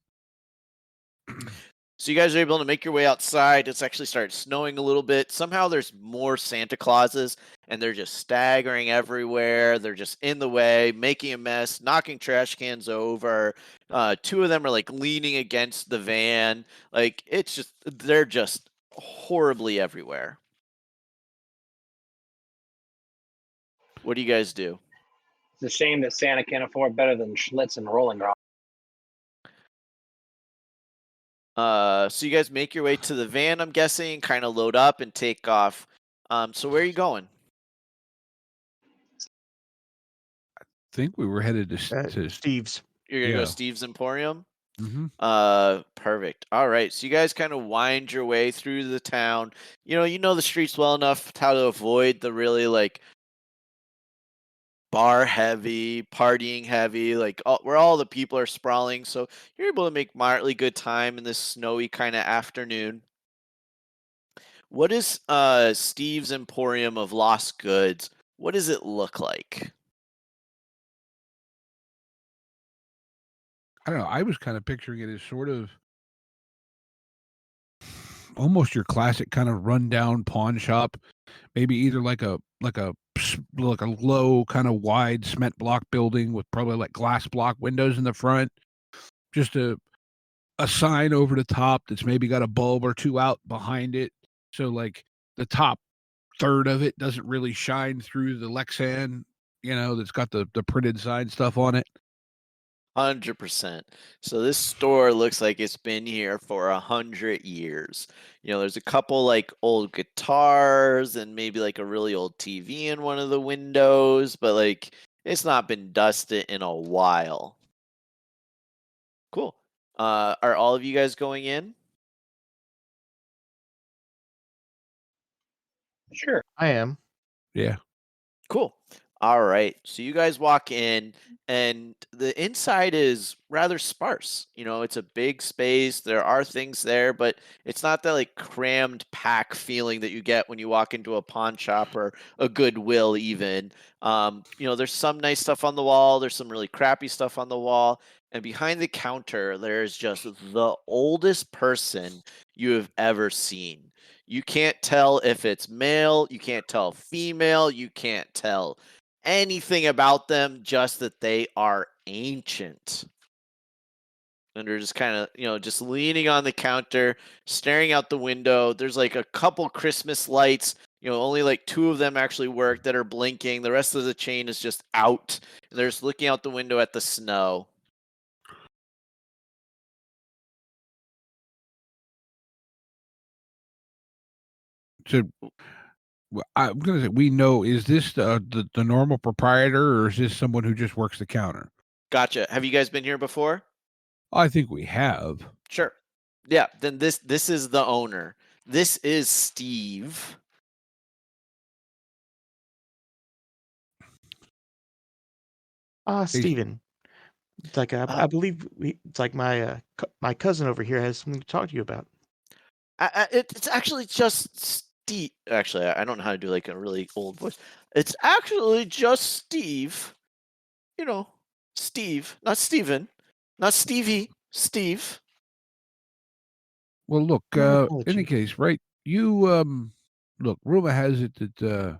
So you guys are able to make your way outside. It's actually started snowing a little bit. Somehow there's more Santa Clauses, and they're just staggering everywhere. They're just in the way, making a mess, knocking trash cans over. Two of them are like leaning against the van. Like they're just horribly everywhere. What do you guys do?
It's a shame that Santa can't afford better than Schlitz and Rolling Rock.
So you guys make your way to the van, I'm guessing, kind of load up and take off. So where are you going?
I think we were headed to
Steve's.
You're gonna go
Yeah.
Steve's Emporium?
Mm-hmm.
Perfect. All right. So you guys kind of wind your way through the town. You know the streets well enough how to avoid the really like bar heavy, partying heavy, like where all the people are sprawling. So you're able to make moderately good time in this snowy kind of afternoon. What is Steve's Emporium of Lost Goods? What does it look like?
I don't know. I was kind of picturing it as sort of almost your classic kind of rundown pawn shop. Maybe either like a low kind of wide cement block building with probably like glass block windows in the front. Just a sign over the top that's maybe got a bulb or two out behind it. So like the top third of it doesn't really shine through the Lexan, that's got the printed sign stuff on it.
100%. So this store looks like it's been here for 100 years. There's a couple like old guitars and maybe like a really old TV in one of the windows, but like it's not been dusted in a while. Cool. Are all of you guys going in?
Sure.
I am.
Yeah.
Cool. All right. So you guys walk in, and the inside is rather sparse. It's a big space. There are things there, but it's not that like crammed pack feeling that you get when you walk into a pawn shop or a Goodwill, even. There's some nice stuff on the wall, there's some really crappy stuff on the wall. And behind the counter, there's just the oldest person you have ever seen. You can't tell if it's male, you can't tell female, you can't tell anything about them, just that they are ancient. And they're just kind of, just leaning on the counter, staring out the window. There's like a couple Christmas lights, only like two of them actually work that are blinking. The rest of the chain is just out. And they're just looking out the window at the snow.
So I'm going to say, we know, is this the normal proprietor or is this someone who just works the counter?
Gotcha. Have you guys been here before?
I think we have.
Sure. Yeah, then this is the owner. This is Steve.
Steven. It's like I believe it's like my cousin over here has something to talk to you about.
It's actually just Steve. Actually, I don't know how to do like a really old voice. It's actually just Steve. Steve, not Steven, not Stevie. Steve.
Well, look,
My
in any
apologies.
case, right? You look, rumor has it that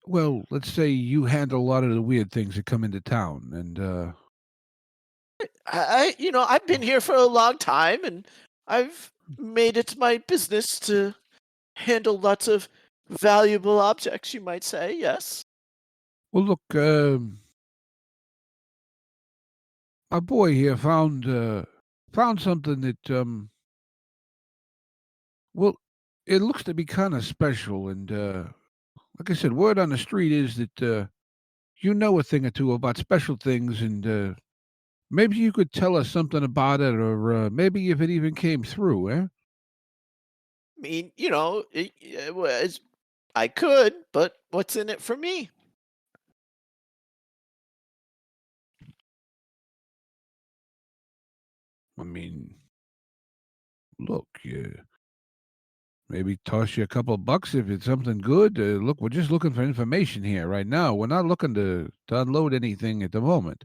well, let's say you handle a lot of the weird things that come into town, and
I've been here for a long time, and I've made it my business to handle lots of valuable objects. You might say, yes.
well, look, my boy here found something that well, it looks to be kind of special, and like I said, word on the street is that you know a thing or two about special things, and maybe you could tell us something about it, or maybe if it even came through, eh?
I mean, it was I could, but what's in it for me?
I mean, look, maybe toss you a couple of bucks if it's something good. Look, we're just looking for information here right now. We're not looking to unload anything at the moment.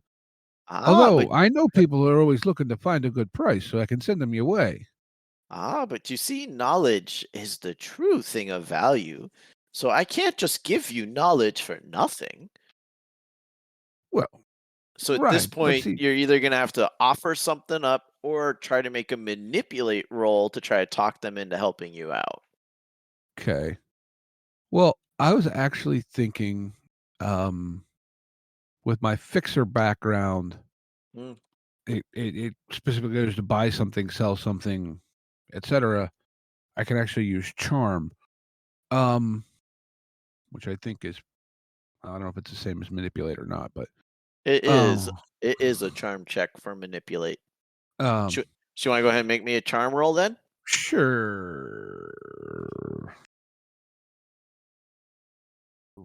But
Although I know people who are always looking to find a good price, so I can send them your way.
but you see, knowledge is the true thing of value. So I can't just give you knowledge for nothing.
Well,
So at this
right. Let's
point,
see.
you're either going to have to offer something up or try to make a manipulate roll to try to talk them into helping you out.
Okay. Well, I was actually thinking, um, with my fixer background,
Mm.
it specifically goes to buy something, sell something, etc. I can actually use charm, um, which I think is I don't know if it's the same as manipulate or not, but
It is.
um,
It is a charm check for manipulate.
um,
Should, should you want to go ahead and make me a charm roll then?
sure.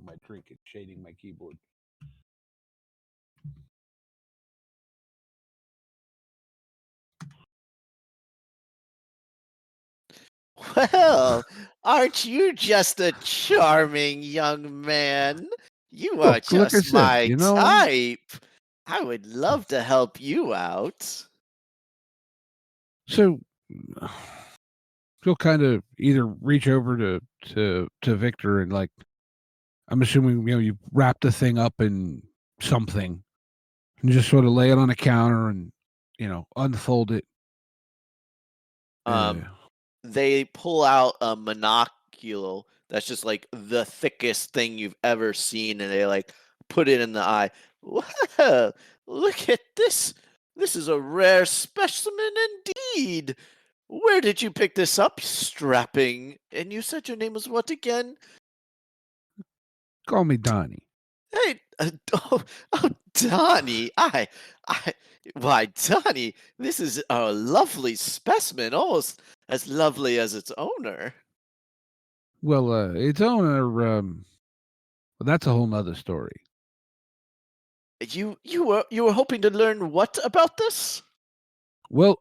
My drink is shading my keyboard.
Well, aren't you just a charming young man? You are
Look, like I
just
said,
my type. I would love to help you out.
so she'll kind of either reach over to Victor and like I'm assuming you wrap the thing up in something and just sort of lay it on the counter and unfold it.
Um, they pull out a monocular that's just like the thickest thing you've ever seen, and they like put it in the eye. Wow, look at this. This is a rare specimen indeed. Where did you pick this up, strapping? And you said your name was what again?
Call me Donnie.
Hey, Donnie. I, why, Donnie, this is a lovely specimen, almost as lovely as its owner.
Well, its owner, well, that's a whole nother story.
You were hoping to learn what about this?
Well,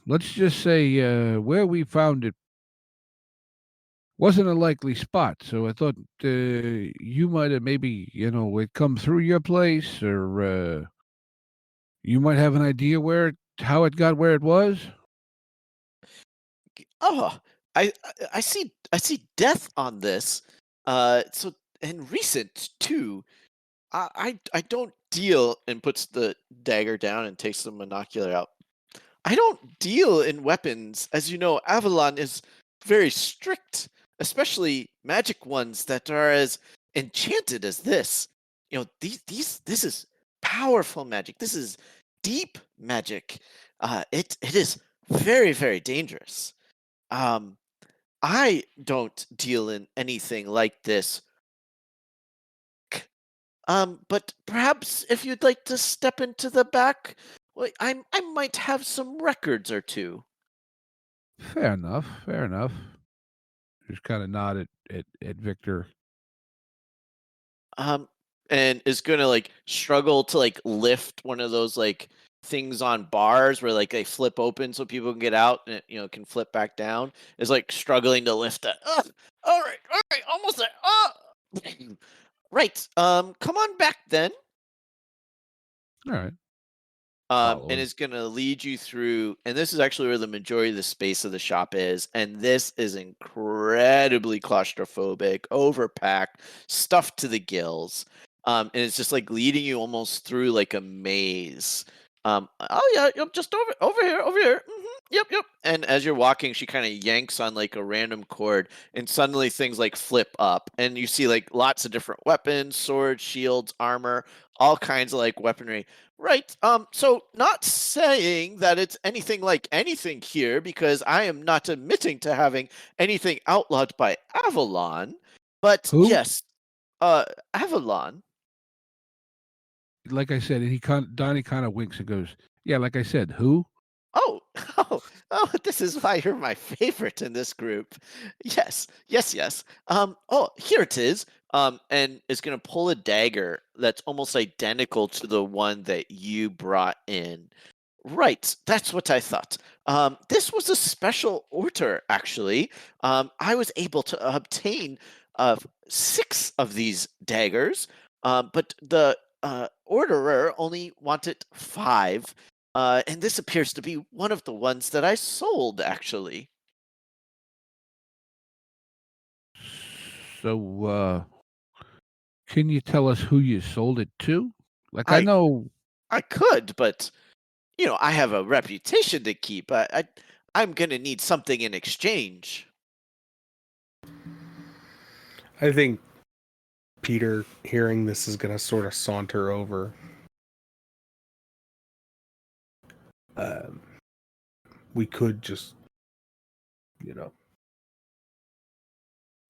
let's just say where we found it wasn't a likely spot, so I thought you might have maybe it come through your place, or you might have an idea how it got where it was.
Oh, I see death on this. So and recent too. I don't deal, and puts the dagger down and takes the monocular out. I don't deal in weapons. As you know, Avalon is very strict, especially magic ones that are as enchanted as this. This is powerful magic. This is deep magic. It is very, very dangerous. Um, I don't deal in anything like this. But perhaps if you'd like to step into the back, well, I might have some records or two.
Fair enough. Fair enough. Just kind of nod at Victor.
Um, and is gonna like struggle to like lift one of those like things on bars where like they flip open so people can get out, and it can flip back down. Is like struggling to lift that. All right, almost there. Right. Come on back then.
All right.
And
Following.
it's going to lead you through, and this is actually where the majority of the space of the shop is, and this is incredibly claustrophobic, overpacked, stuffed to the gills, and it's just like leading you almost through like a maze. Oh yeah, yep, just over here, over here. Yep. And as you're walking, she kind of yanks on like a random cord, and suddenly things like flip up, and you see like lots of different weapons, swords, shields, armor, all kinds of like weaponry. Right. So not saying that it's anything like anything here, because I am not admitting to having anything outlawed by Avalon. But
Who?
yes, Avalon.
Like I said, and Donnie kind of winks and goes, "Yeah, like I said, who?"
Oh, this is why you're my favorite in this group. Yes, yes, yes. Oh, here it is. And is gonna pull a dagger that's almost identical to the one that you brought in. Right, that's what I thought. This was a special order, actually. I was able to obtain 6 of these daggers, but the orderer only wanted 5. And this appears to be one of the ones that I sold, actually.
So, can you tell us who you sold it to? Like, I
I
know.
I could, but I have a reputation to keep. I'm gonna need something in exchange.
I think Peter, hearing this, is going to sort of saunter over. Um, we could just, you know,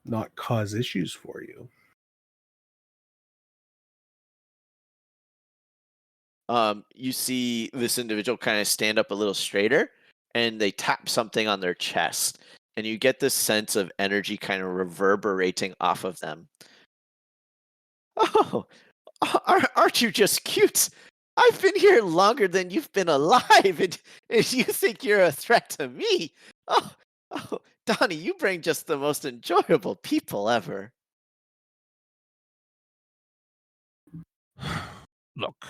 not cause issues for you.
You see this individual kind of stand up a little straighter, and they tap something on their chest, and you get this sense of energy kind of reverberating off of them. Oh, aren't you just cute? I've been here longer than you've been alive, and you think you're a threat to me? Oh, oh, Donnie, you bring just the most enjoyable people ever.
Look,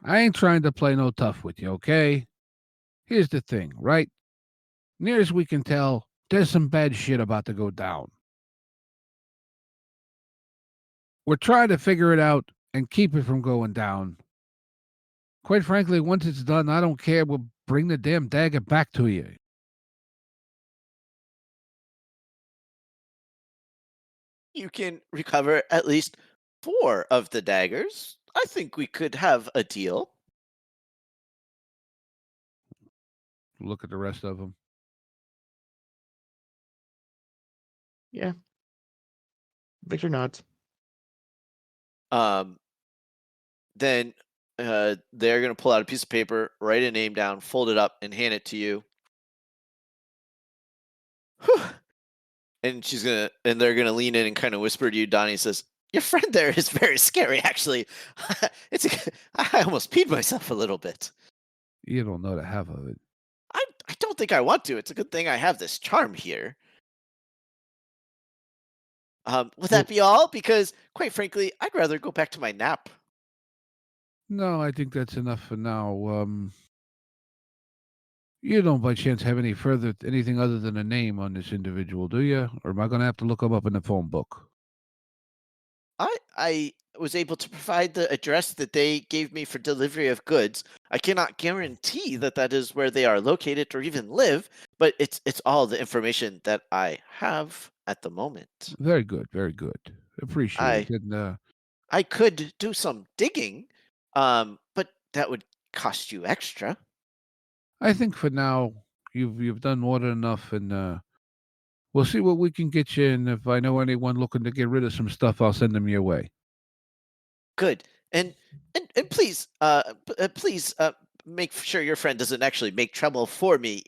I ain't trying to play no tough with you, okay? Here's the thing, right? Near as we can tell, there's some bad shit about to go down. We're trying to figure it out and keep it from going down. Quite frankly, once it's done, I don't care. We'll bring the damn dagger back to you.
You can recover at least 4 of the daggers. I think we could have a deal.
Look at the rest of them.
Yeah. Victor nods.
Um, then they're going to pull out a piece of paper, write a name down, fold it up, and hand it to you. Whew. And they're gonna lean in and kind of whisper to you. Donnie says, "Your friend there is very scary, actually. I almost peed myself a little bit.
You don't know the half of it.
I don't think I want to. It's a good thing I have this charm here. Would
Well,
that be all? Because, quite frankly, I'd rather go back to my nap."
no, I think that's enough for now. You don't by chance have anything other than a name on this individual, do you? Or am I going to have to look him up in the phone book?
I was able to provide the address that they gave me for delivery of goods. I cannot guarantee that that is where they are located or even live, but it's all the information that I have at the moment.
Very good, very good. Appreciate
I
it. And
I could do some digging, but that would cost you extra.
I think for now you've done more than enough, and we'll see what we can get you. And if I know anyone looking to get rid of some stuff, I'll send them your way.
Good. And please, please, make sure your friend doesn't actually make trouble for me.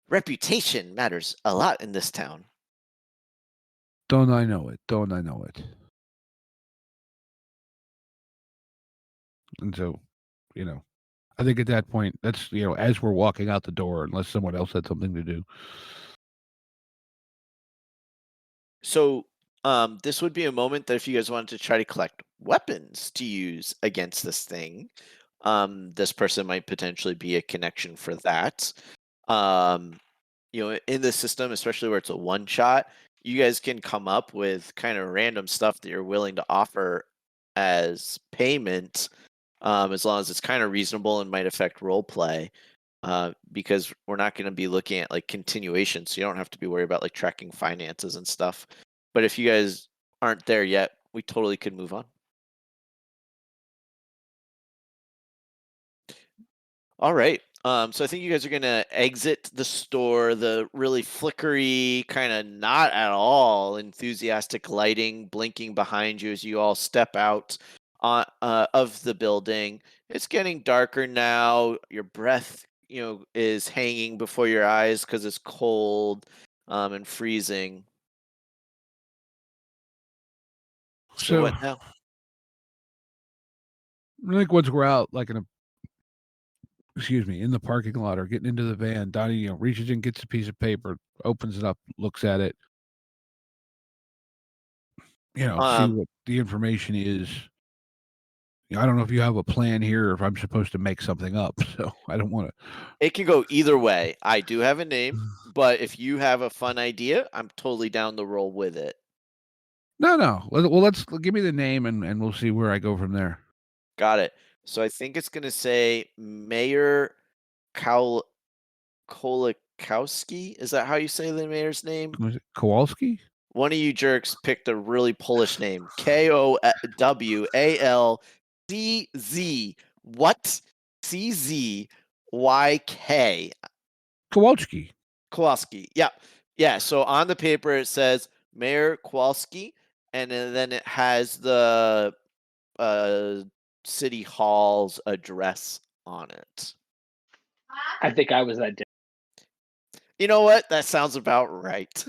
Reputation matters a lot in this town.
Don't I know it? Don't I know it? And so, you know, I think at that point, that's as we're walking out the door, unless someone else had something to do.
So, this would be a moment that if you guys wanted to try to collect weapons to use against this thing, this person might potentially be a connection for that. Um, in the system, especially where it's a one shot, you guys can come up with kind of random stuff that you're willing to offer as payment, as long as it's kind of reasonable and might affect role play. Because we're not going to be looking at like continuation, so you don't have to be worried about like tracking finances and stuff. But if you guys aren't there yet, we totally could move on. All right. So I think you guys are gonna exit the store. The really flickery, kind of not at all enthusiastic lighting blinking behind you as you all step out of the building. It's getting darker now. Your breath, is hanging before your eyes because it's cold and freezing. So
So
what now?
I think once we're out, like in the parking lot or getting into the van, Donnie, reaches in, gets a piece of paper, opens it up, looks at it, see
Um,
what the information is. I don't know if you have a plan here or if I'm supposed to make something up. So I don't want
it can go either way. I do have a name, but if you have a fun idea, I'm totally down to roll with it.
No. Well, let's give me the name and we'll see where I go from there.
Got it. So I think it's gonna say Mayor Kolakowski. Is that how you say the mayor's name?
Was it Kowalski?
One of you jerks picked a really Polish name. Kowalczz. What? CZYK.
Kowalski.
Kowalski. Yeah. Yeah. So on the paper it says Mayor Kowalski, and then it has the city hall's address on it.
I think I was that.
You know what? That sounds about right.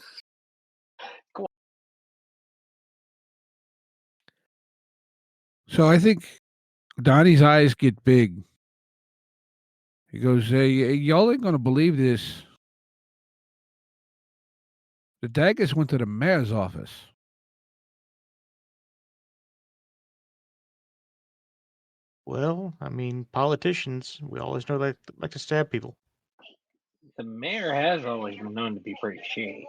So I think Donnie's eyes get big. He goes, hey, y'all ain't going to believe this. The Daggers went to the mayor's office.
Well, I mean, politicians, we always know they like to stab people.
The mayor has always been known to be pretty shady.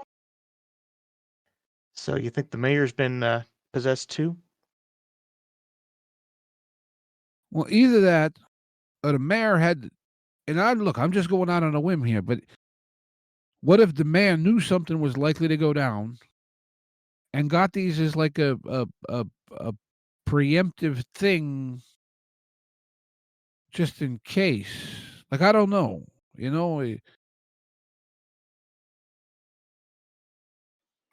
So you think the mayor's been possessed too?
Well, either that or the mayor had, and I'm just going out on a whim here, but what if the mayor knew something was likely to go down and got these as like a preemptive thing just in case? Like, I don't know,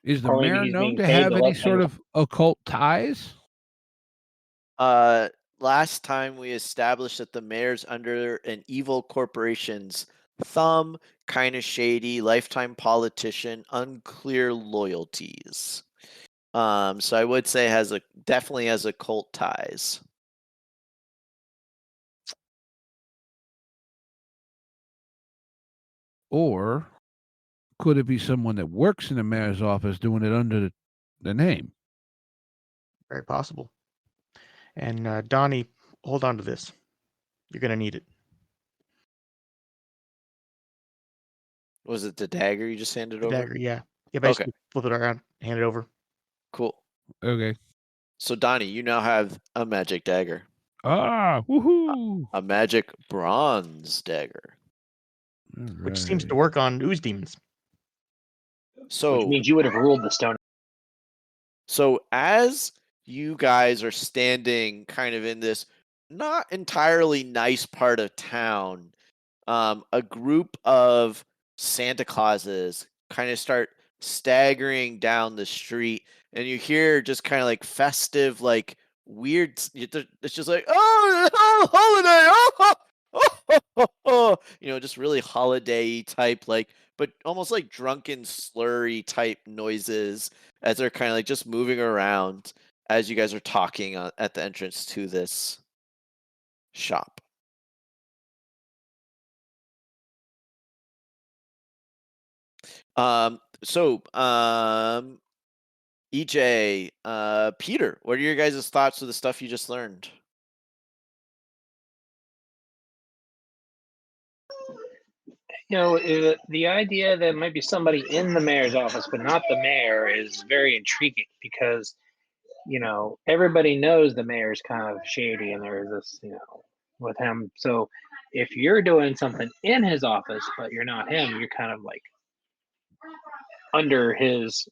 is the
Or maybe
mayor
he's
known
being
to
paid
have
to
any
let
sort
things.
of occult ties?
Last time we established that the mayor's under an evil corporation's thumb, kind of shady, lifetime politician, unclear loyalties. So I would say definitely has occult ties.
Or could it be someone that works in the mayor's office doing it under the name?
Very possible. And Donnie, hold on to this. You're gonna need it.
Was it the dagger you just handed
The
over?
dagger, yeah. Yeah,
Okay,
basically flip it around, hand it over.
cool.
Okay.
So Donnie, you now have a magic dagger,
Woohoo!
a magic bronze dagger.
Which seems to
Alright.
work on ooze demons.
Which
So
means you would have ruled the stone.
So as you guys are standing kind of in this not entirely nice part of town, a group of Santa Clauses kind of start staggering down the street, and you hear just kind of like festive, like weird. It's just like, oh, holiday, just really holiday type, like, but almost like drunken, slurry type noises as they're kind of like just moving around as you guys are talking at the entrance to this shop. So, EJ, Peter, what are your guys' thoughts of the stuff you just learned?
The idea that might be somebody in the mayor's office, but not the mayor, is very intriguing because, everybody knows the mayor's kind of shady and there's this, with him. So if you're doing something in his office, but you're not him, you're kind of like under his,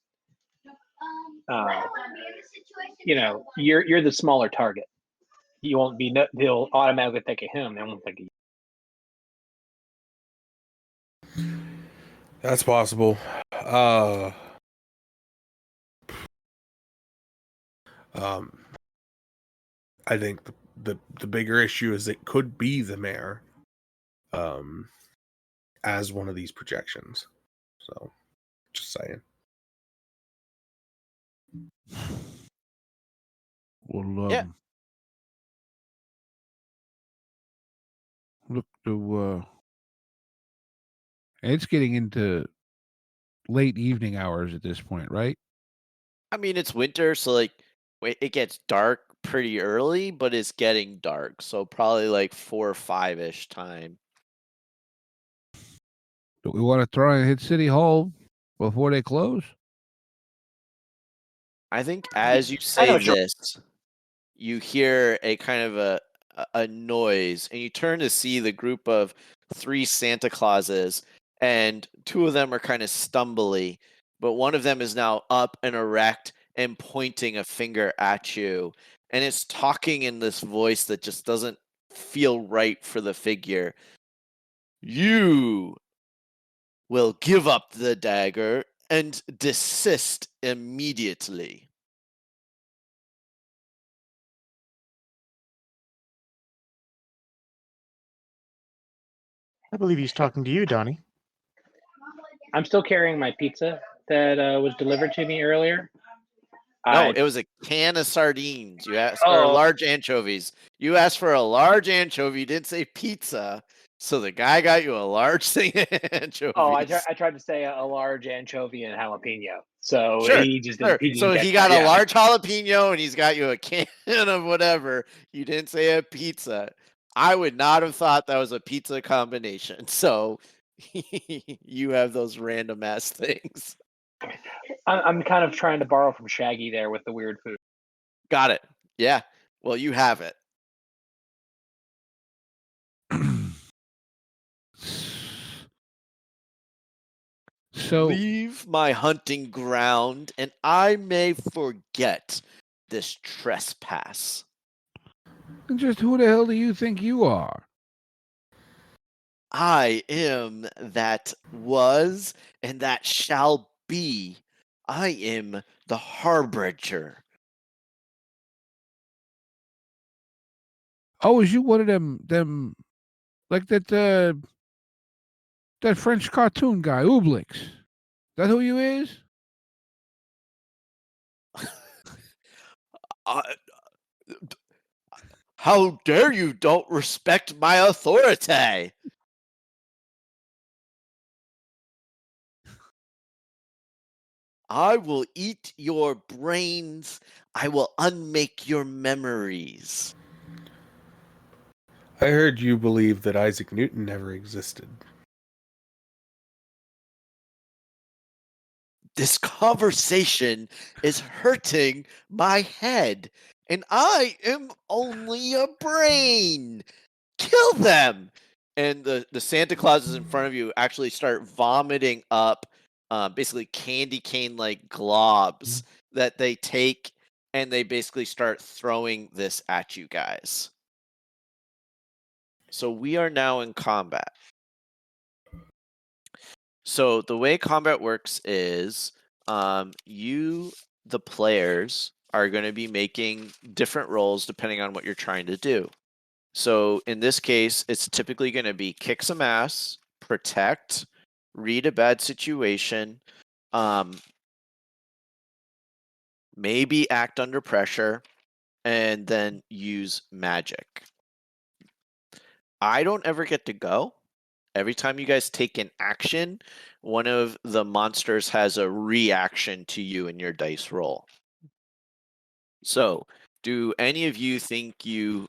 you're the smaller target. You won't be, they'll automatically think of him. They won't think of you.
That's possible. I think the bigger issue is it could be the mayor, as one of these projections. So, just saying.
Well,
Yeah.
look to it's getting into late evening hours at this point, right?
I mean, it's winter, so like it gets dark pretty early, but it's getting dark, so probably like 4 or 5-ish time.
Do we want to try and hit City Hall before they close?
I think as you
I know
say
what you're-
this, you hear a kind of a noise, and you turn to see the group of 3 Santa Clauses, and 2 of them are kind of stumbly, but one of them is now up and erect and pointing a finger at you, and it's talking in this voice that just doesn't feel right for the figure. You will give up the dagger and desist immediately.
I believe he's talking to you, Donnie.
I'm still carrying my pizza that was delivered to me earlier.
No, it was a can of sardines. You asked or
Oh.
large anchovies. You asked for a large anchovy. You didn't say pizza, so the guy got you a large thing of anchovies.
Oh, I tried to say a large anchovy and jalapeno. So
Sure,
he just
sure.
didn't. He didn't
So
get
he
that.
got a
Yeah.
large jalapeno, and he's got you a can of whatever. You didn't say a pizza. I would not have thought that was a pizza combination. So you have those random ass things.
I'm kind of trying to borrow from Shaggy there with the weird food.
Got it. Yeah. Well, you have it.
So,
Leave my hunting ground, and I may forget this trespass.
just who the hell do you think you are?
I am that was and that shall be. I am the harbinger.
Oh, is you one of them like that French cartoon guy, Ooblex? That who you is?
I, how dare you don't respect my authority? I will eat your brains. I will unmake your memories.
I heard you believe that Isaac Newton never existed.
This conversation is hurting my head, and I am only a brain. Kill them! And the Santa Clauses in front of you actually start vomiting up basically candy cane like globs that they take, and they basically start throwing this at you guys. So we are now in combat. So the way combat works is you, the players, are going to be making different rolls depending on what you're trying to do. So in this case, it's typically going to be kick some ass, protect, read a bad situation, maybe act under pressure, and then use magic. I don't ever get to go. Every time you guys take an action, one of the monsters has a reaction to you in your dice roll. So, do any of you think you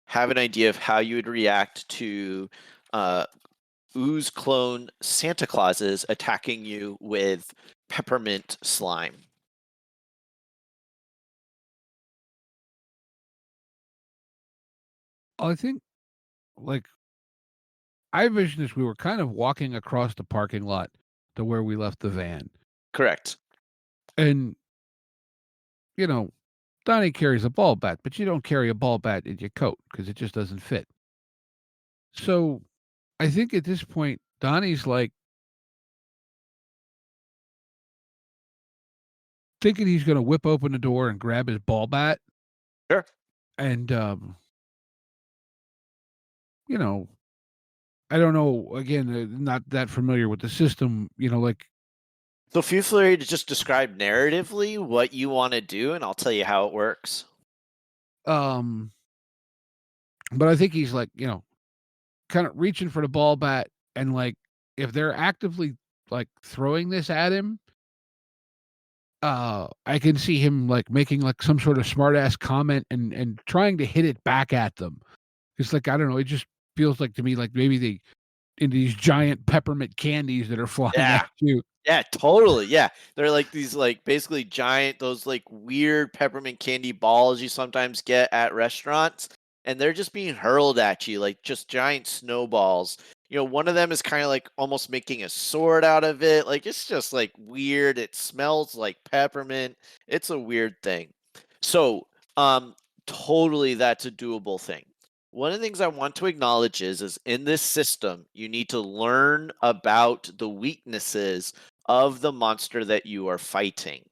have an idea of how you would react to ooze clone Santa Clauses attacking you with peppermint slime?
I think, like, I envisioned this. We were kind of walking across the parking lot to where we left the van,
Correct.
and you know, Donnie carries a ball bat, but you don't carry a ball bat in your coat because it just doesn't fit. So, I think at this point, Donnie's like, thinking he's going to whip open the door and grab his ball bat.
Sure.
And, I don't know. Again, not that familiar with the system, like.
So feel free to just describe narratively what you want to do, and I'll tell you how it works.
But I think he's like, kind of reaching for the ball bat, and like if they're actively like throwing this at him, I can see him like making like some sort of smart ass comment and trying to hit it back at them. It's like, I don't know, it just feels like to me like maybe they in these giant peppermint candies that are flying
Yeah.
at you.
Yeah, totally. Yeah. They're like these like basically giant, those like weird peppermint candy balls you sometimes get at restaurants. And they're just being hurled at you like just giant snowballs. One of them is kind of like almost making a sword out of it. Like it's just like weird. It smells like peppermint. It's a weird thing. So, totally that's a doable thing. One of the things I want to acknowledge is in this system, you need to learn about the weaknesses of the monster that you are fighting.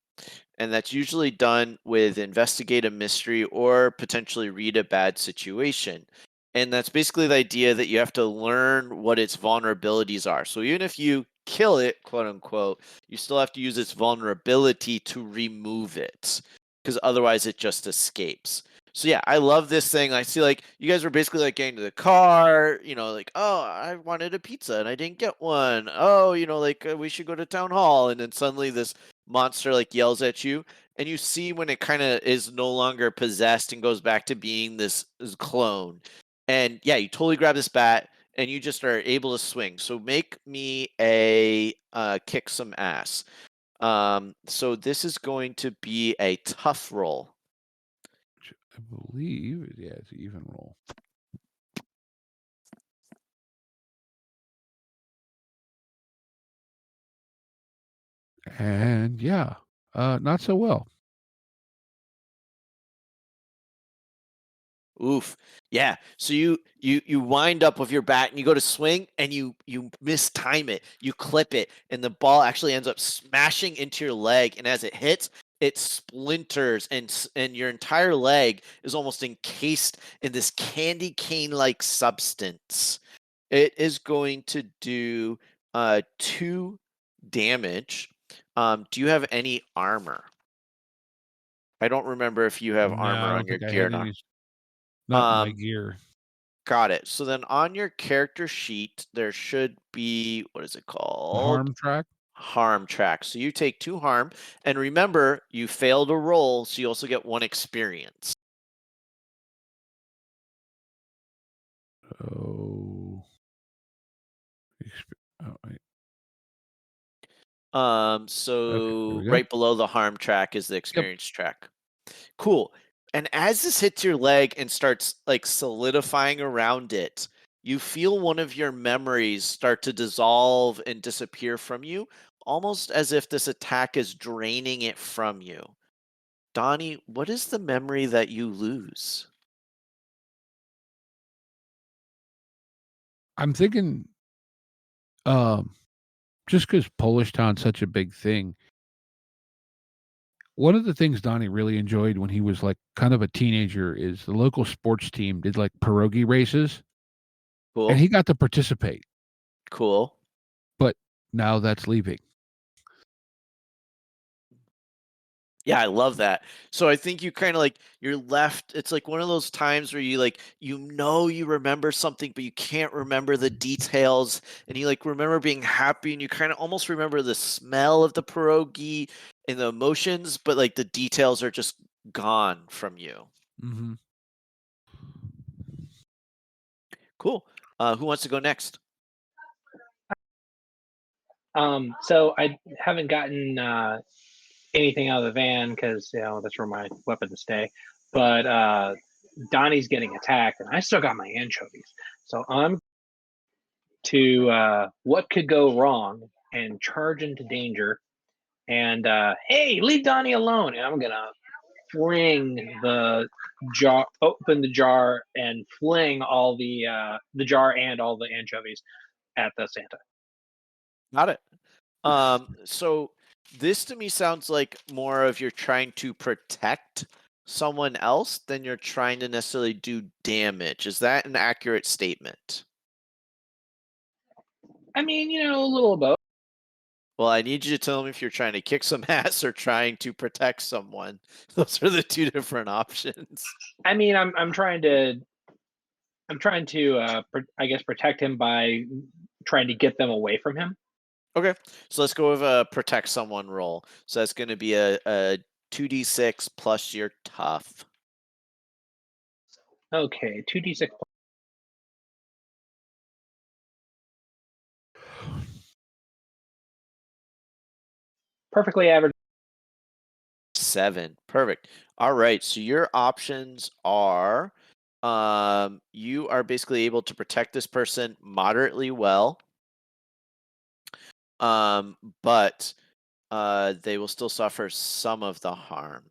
And that's usually done with investigate a mystery or potentially read a bad situation. And that's basically the idea that you have to learn what its vulnerabilities are. So even if you kill it, quote unquote, you still have to use its vulnerability to remove it because otherwise it just escapes. So yeah, I love this thing. I see like you guys were basically like getting to the car, like, oh, I wanted a pizza and I didn't get one. Oh, like we should go to town hall. And then suddenly this monster like yells at you and you see when it kind of is no longer possessed and goes back to being this clone. And yeah, you totally grab this bat and you just are able to swing. So make me a kick some ass. So this is going to be a tough roll.
I believe, yeah, it's an even roll. And yeah, not so well.
Oof. Yeah. So you wind up with your bat and you go to swing and you mistime it. You clip it and the ball actually ends up smashing into your leg, and as it hits, it splinters and your entire leg is almost encased in this candy cane like substance. It is going to do 2 damage. Do you have any armor? I don't remember if you have
No,
armor
I
on
don't
your
think I
gear or
had
not.
any. Not in my gear.
Got it. So then on your character sheet, there should be, what is it
The
called?
harm track.
Harm track. So you take 2 harm, and remember, you failed a roll, so you also get 1 experience.
Oh. Oh, wait.
So
we go.
right below the harm track is the experience track. Cool. And as this hits your leg and starts like solidifying around it, you feel one of your memories start to dissolve and disappear from you, almost as if this attack is draining it from you. Donnie, what is the memory that you lose?
I'm thinking, just because Polish Town's such a big thing, one of the things Donnie really enjoyed when he was like kind of a teenager is the local sports team did like pierogi races, and
Cool.
he got to participate.
Cool.
But now that's leaving.
Yeah, I love that. So I think you kind of like you're left. It's like one of those times where you like you remember something, but you can't remember the details, and you like remember being happy, and you kind of almost remember the smell of the pierogi and the emotions, but like the details are just gone from you.
Mm-hmm.
Cool. Who wants to go next?
So I haven't gotten anything out of the van because that's where my weapons stay. But Donnie's getting attacked, and I still got my anchovies. So I'm to what could go wrong and charge into danger. And hey, leave Donnie alone! And I'm gonna fling the jar, open the jar, and fling all the jar and all the anchovies at the Santa.
Got it. So This to me sounds like more of you're trying to protect someone else than you're trying to necessarily do damage. Is that an accurate statement?
I mean, you know, a little of both.
Well, I need you to tell me if you're trying to kick some ass or trying to protect someone. Those are the two different options.
I mean, I'm trying to I guess protect him by trying to get them away from him.
Okay, so let's go with a protect someone roll. So that's going to be a 2d6 plus your tough.
Okay, 2d6. Perfectly average.
7. Perfect. All right, so your options are you are basically able to protect this person moderately well, but they will still suffer some of the harm.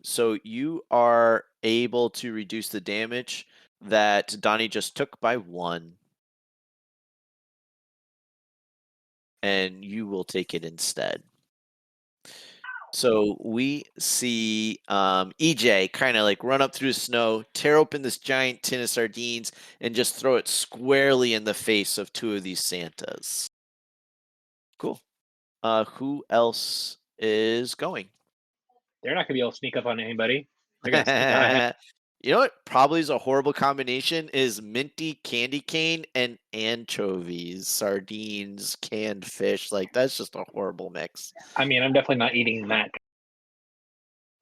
So you are able to reduce the damage that Donnie just took by 1. And you will take it instead. So we see EJ kind of like run up through the snow, tear open this giant tin of sardines, and just throw it squarely in the face of 2 of these Santas. Cool. Who else is going?
They're not gonna be able to sneak up on anybody. They're gonna sneak on ahead.
You know what probably is a horrible combination is minty candy cane and anchovies, sardines, canned fish. Like that's just a horrible mix.
I mean, I'm definitely not eating that.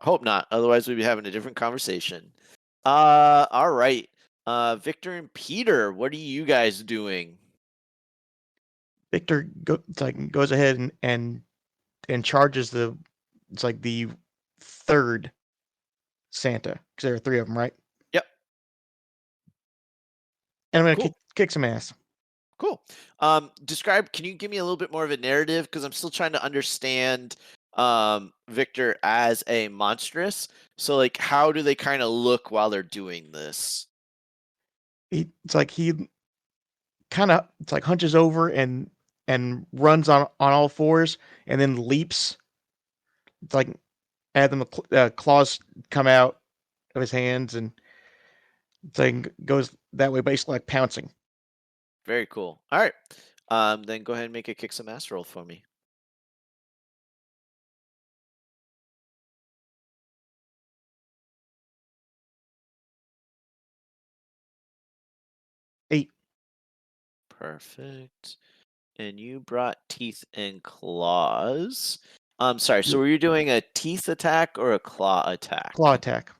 Hope not. Otherwise, we'd be having a different conversation. All right. Victor and Peter, what are you guys doing?
Victor goes ahead and charges the third Santa because there are 3 of them, right?
Yep.
And I'm gonna
Cool.
kick some ass.
Cool. Can you give me a little bit more of a narrative? Because I'm still trying to understand Victor as a monstrous. So like how do they kind of look while they're doing this?
He kind of hunches over and runs on all fours and then leaps. It's like had them claws come out of his hands and goes that way, basically like pouncing.
Very cool. All right. Then go ahead and make a kick some ass roll for me.
Eight.
Perfect. And you brought teeth and claws. I'm sorry. So were you doing a teeth attack or a claw attack?
Claw attack.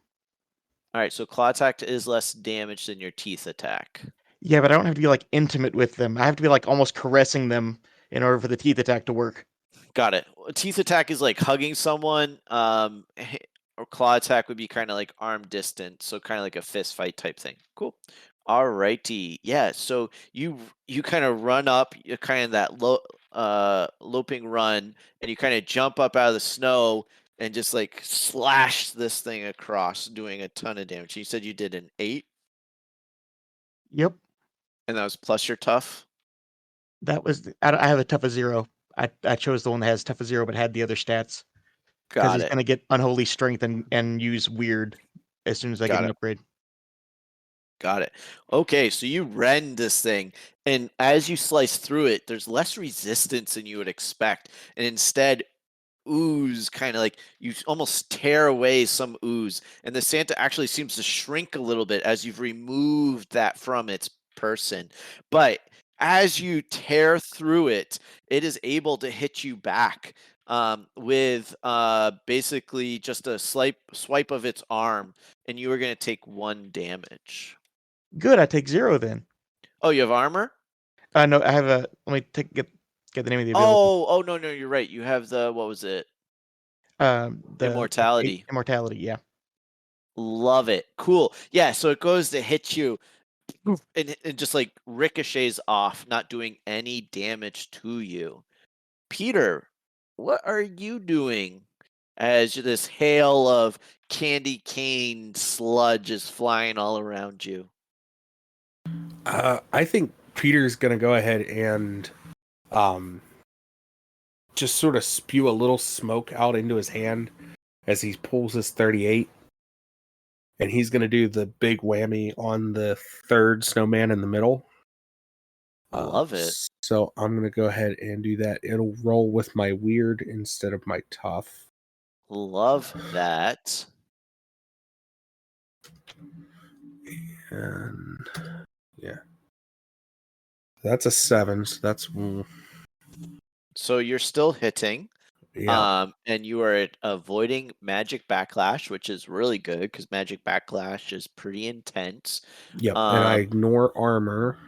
All right. So claw attack is less damage than your teeth attack.
Yeah, but I don't have to be like intimate with them. I have to be like almost caressing them in order for the teeth attack to work.
Got it. Teeth attack is like hugging someone. Or claw attack would be kind of like arm distance, so kind of like a fist fight type thing. Cool. All righty. Yeah. So you kind of run up, you kind of that loping run, and you kind of jump up out of the snow and just like slash this thing across, doing a ton of damage. You said you did an 8.
Yep.
And that was plus your tough.
That was I have a tough of 0. I chose the one that has tough of 0, but had the other stats. Because he's going to get unholy strength and use weird as soon as I get an upgrade.
Got it. Okay, so you rend this thing, and as you slice through it, there's less resistance than you would expect, and instead, ooze kind of like you almost tear away some ooze, and the Santa actually seems to shrink a little bit as you've removed that from its person. But as you tear through it, it is able to hit you back with basically just a swipe of its arm, and you are going to take 1 damage.
Good, I take 0 then.
Oh, you have armor?
No, I have a. Let me get the name of the ability.
Oh no, you're right. You have the what was it?
The
Immortality.
Immortality, yeah.
Love it. Cool. Yeah, so it goes to hit you and it just like ricochets off, not doing any damage to you. Peter, what are you doing as this hail of candy cane sludge is flying all around you?
I think Peter's gonna go ahead and just sort of spew a little smoke out into his hand as he pulls his 38. And he's going to do the big whammy on the third snowman in the middle.
Love it.
So I'm going to go ahead and do that. It'll roll with my weird instead of my tough.
Love that.
And yeah. That's a 7. So that's
So you're still hitting.
yeah.
And you are avoiding magic backlash, which is really good because magic backlash is pretty intense.
Yep. And I
Um,
ignore armor.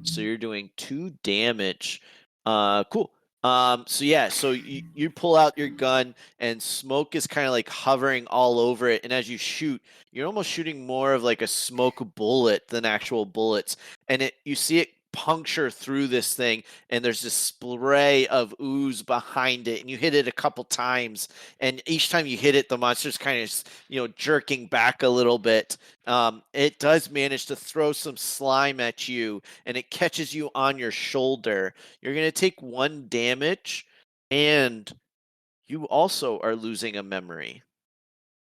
so you're doing 2 damage. Cool. So yeah, so you pull out your gun and smoke is kind of like hovering all over it. And as you shoot, you're almost shooting more of like a smoke bullet than actual bullets. And you see it puncture through this thing, and there's this spray of ooze behind it, and you hit it a couple times, and each time you hit it, the monster's kind of jerking back a little bit. It does manage to throw some slime at you, and it catches you on your shoulder. You're going to take 1 damage, and you also are losing a memory.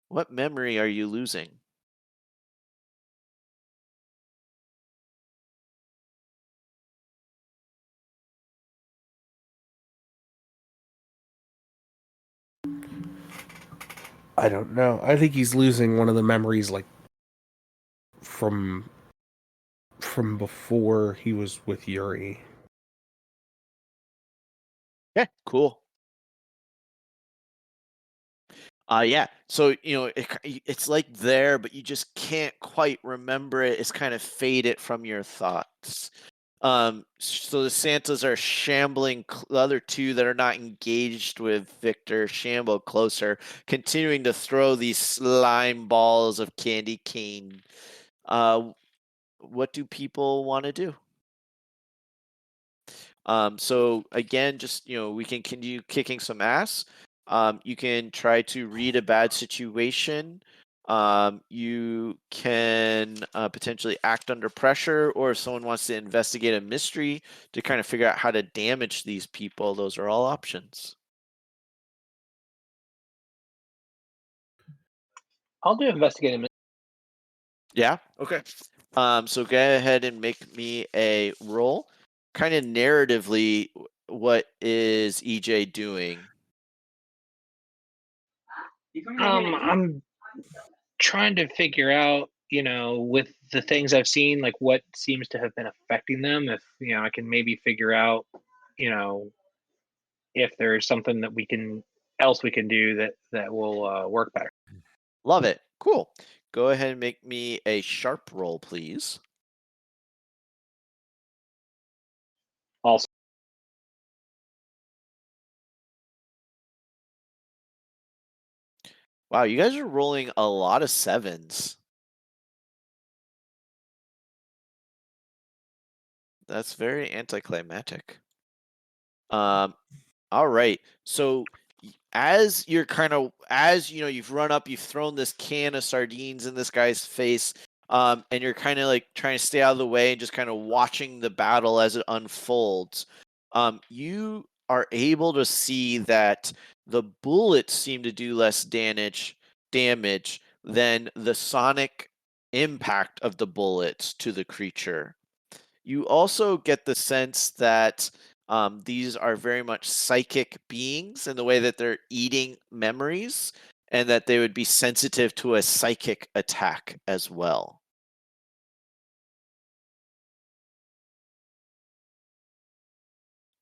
What memory are you losing?
I don't know. I think he's losing one of the memories like from before he was with Yuri.
Yeah, cool. Yeah. So it's like there, but you just can't quite remember it. It's kind of faded from your thoughts. So the Santas are shambling. The other 2 that are not engaged with Victor shamble closer, continuing to throw these slime balls of candy cane. What do people want to do? So again, just we can continue kicking some ass. You can try to read a bad situation. You can potentially act under pressure, or if someone wants to investigate a mystery to kind of figure out how to damage these people, those are all options.
I'll do investigative.
Yeah. Okay. So go ahead and make me a roll. Kind of narratively, what is EJ doing?
I'm trying to figure out, with the things I've seen, like what seems to have been affecting them. If I can maybe figure out, if there's something that we can do that will work better.
Love it. Cool. Go ahead and make me a sharp roll, please.
Also,
Wow, you guys are rolling a lot of 7s. That's very anticlimactic. All right. So as you've run up, you've thrown this can of sardines in this guy's face, and you're kind of like trying to stay out of the way and just kind of watching the battle as it unfolds. You are able to see that the bullets seem to do less damage than the sonic impact of the bullets to the creature. You also get the sense that these are very much psychic beings in the way that they're eating memories, and that they would be sensitive to a psychic attack as well.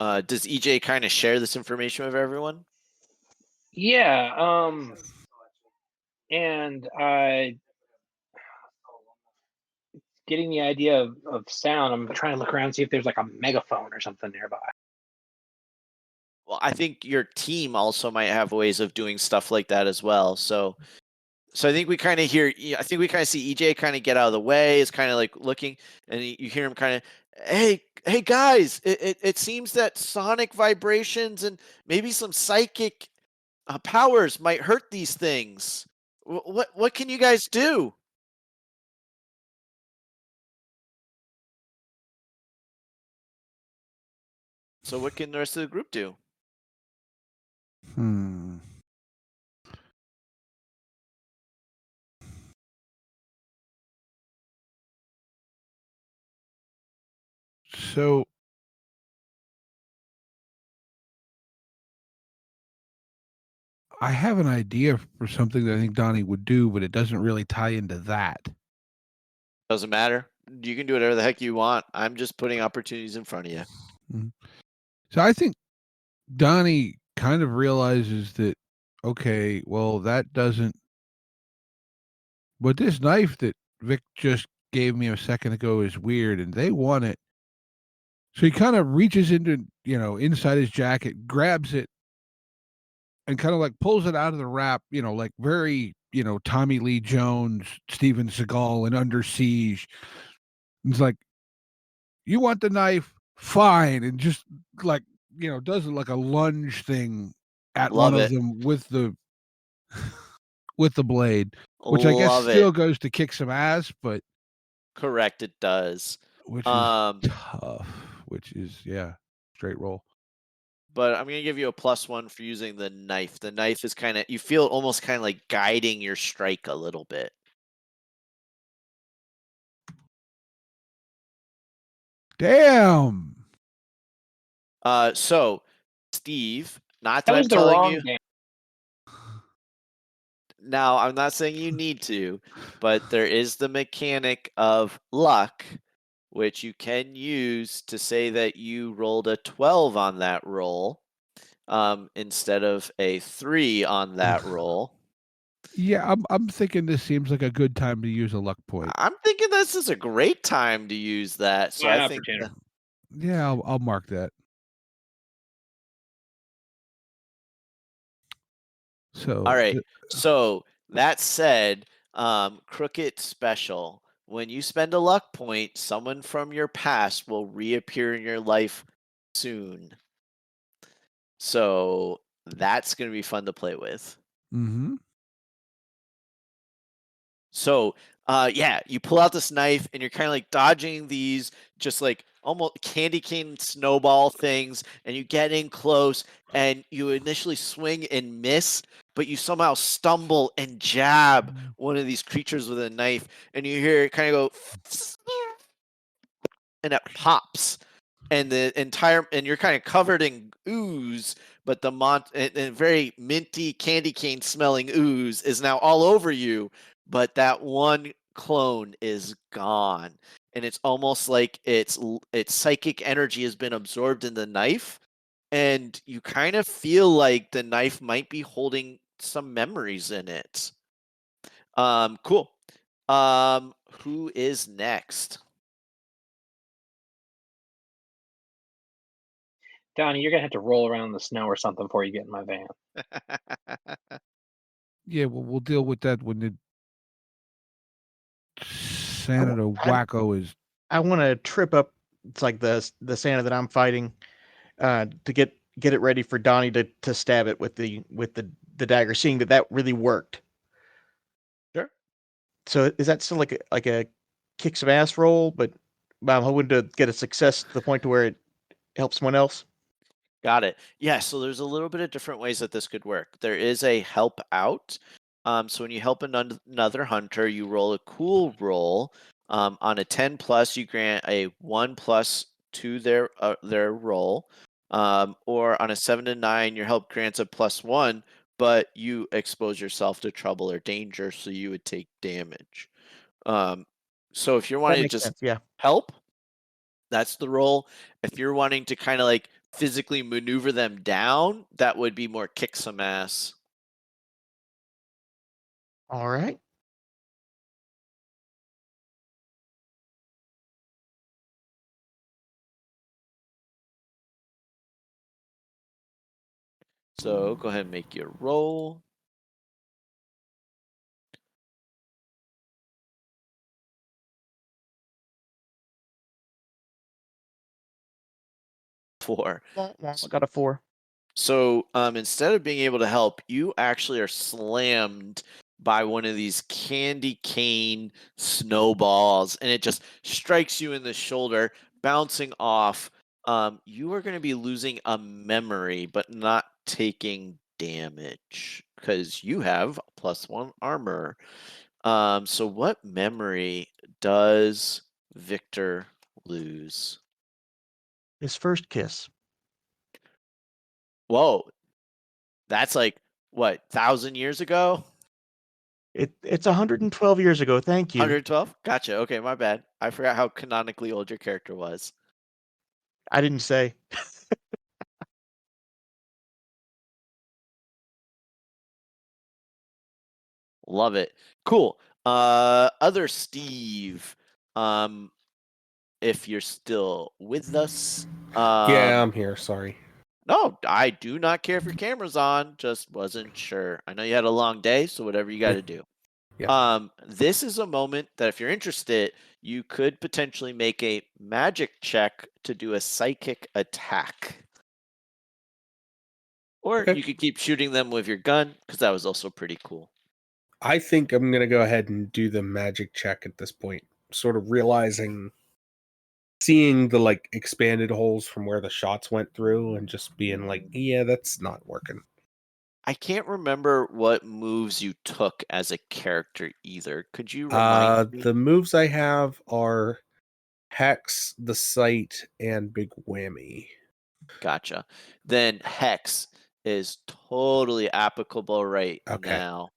Does EJ kind of share this information with everyone?
yeah, and getting the idea of sound. I'm trying to look around and see if there's like a megaphone or something nearby.
Well, I think your team also might have ways of doing stuff like that as well. So I think we kind of hear. I think we kind of see EJ kind of get out of the way. Is kind of like looking, and you hear him kind of, hey guys! It seems that sonic vibrations and maybe some psychic powers might hurt these things. What can you guys do? So what can the rest of the group do?
Hmm. So I have an idea for something that I think Donnie would do, but it doesn't really tie into that.
Doesn't matter. You can do whatever the heck you want. I'm just putting opportunities in front of you.
Mhm. So I think Donnie kind of realizes that, okay, well, that doesn't, but this knife that Vic just gave me a second ago is weird and they want it. So he kind of reaches into, inside his jacket, grabs it, and kind of like pulls it out of the wrap, like very, Tommy Lee Jones, Steven Seagal, and Under Siege. It's like, you want the knife? Fine. And just like, does like a lunge thing at one
Love
of
it.
them with the blade, which I guess
Love it.
still goes to kick some ass, but
Correct, it does.
which is tough, which is, yeah, straight roll.
But I'm gonna give you a +1 for using the knife. The knife is kind of, you feel almost kind of like guiding your strike a little bit.
Damn.
So Steve, not that
That
I'm
was the
telling
wrong
you.
game.
Now, I'm not saying you need to, but there is the mechanic of luck, which you can use to say that you rolled a 12 on that roll, instead of a 3 on that roll.
Yeah, I'm thinking this seems like a good time to use a luck point.
I'm thinking this is a great time to use that. So
Fine
I think
opportunity.
Yeah, I'll mark that. So
all right. So that said, Crooked Special. When you spend a luck point, someone from your past will reappear in your life soon. So that's going to be fun to play with.
Mm-hmm.
So, yeah, you pull out this knife and you're kind of like dodging these just like almost candy cane snowball things, and you get in close and you initially swing and miss, but you somehow stumble and jab one of these creatures with a knife, and you hear it kind of go, and it pops. And the entire, and you're kind of covered in ooze, but the and very minty candy cane smelling ooze is now all over you, but that one clone is gone, and it's almost like its psychic energy has been absorbed in the knife, and you kind of feel like the knife might be holding some memories in it. Cool. Who is next?
Donnie, you're gonna have to roll around in the snow or something before you get in my van.
Yeah, well, we'll deal with that when the Senator
I-
Wacko is.
I want to trip up. It's like the Santa that I'm fighting, to get it ready for Donnie to stab it with the dagger, seeing that really worked.
Sure.
So is that still like a kick some ass roll? But I'm hoping to get a success to the point to where it helps someone else.
Got it. Yeah, so there's a little bit of different ways that this could work. There is a help out. So when you help another hunter, you roll a cool roll. On a 10 plus, you grant a 1 plus to their roll. Or on a 7 to 9, your help grants a +1, but you expose yourself to trouble or danger, so you would take damage. So if you're
That
wanting to
makes
just
sense. Yeah.
help, that's the roll. If you're wanting to kind of like physically maneuver them down, that would be more kick some ass.
All right.
So go ahead and make your roll. Four.
I got a 4.
So instead of being able to help, you actually are slammed by one of these candy cane snowballs, and it just strikes you in the shoulder, bouncing off. You are going to be losing a memory, but not taking damage because you have +1 armor. So what memory does Victor lose?
His first kiss.
Whoa, that's like what, 1,000 years ago?
It's 112 years ago. Thank you.
112? Gotcha. Okay, my bad. I forgot how canonically old your character was.
I didn't say.
Love it. Cool. Other Steve, if you're still with us.
Yeah, I'm here. Sorry.
No, I do not care if your camera's on. Just wasn't sure. I know you had a long day, so whatever you got to do.
Yeah.
This is a moment that if you're interested, you could potentially make a magic check to do a psychic attack. Or
Okay.
you could keep shooting them with your gun, because that was also pretty cool.
I think I'm gonna go ahead and do the magic check at this point. Sort of seeing the like expanded holes from where the shots went through, and just being like, yeah, that's not working.
I can't remember what moves you took as a character either. Could you remind me?
The moves I have are Hex, the Sight, and Big Whammy.
Gotcha. Then Hex is totally applicable right
Okay.
now.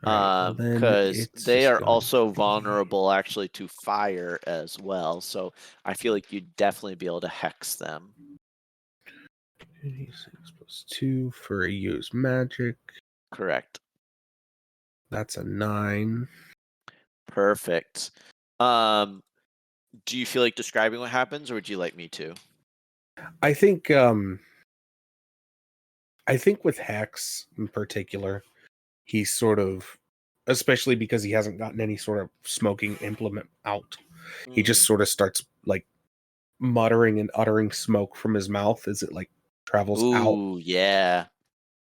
All right. Well, then
Because
it's
they
just
are
gonna
also
be
vulnerable actually to fire as well. So I feel like you'd definitely be able to hex them.
6 + 2 for a use magic.
Correct.
That's a 9.
Perfect. Do you feel like describing what happens, or would you like me to?
I think with Hex in particular, he's sort of, especially because he hasn't gotten any sort of smoking implement out, he just sort of starts like muttering and uttering smoke from his mouth as it like travels out
Ooh, yeah.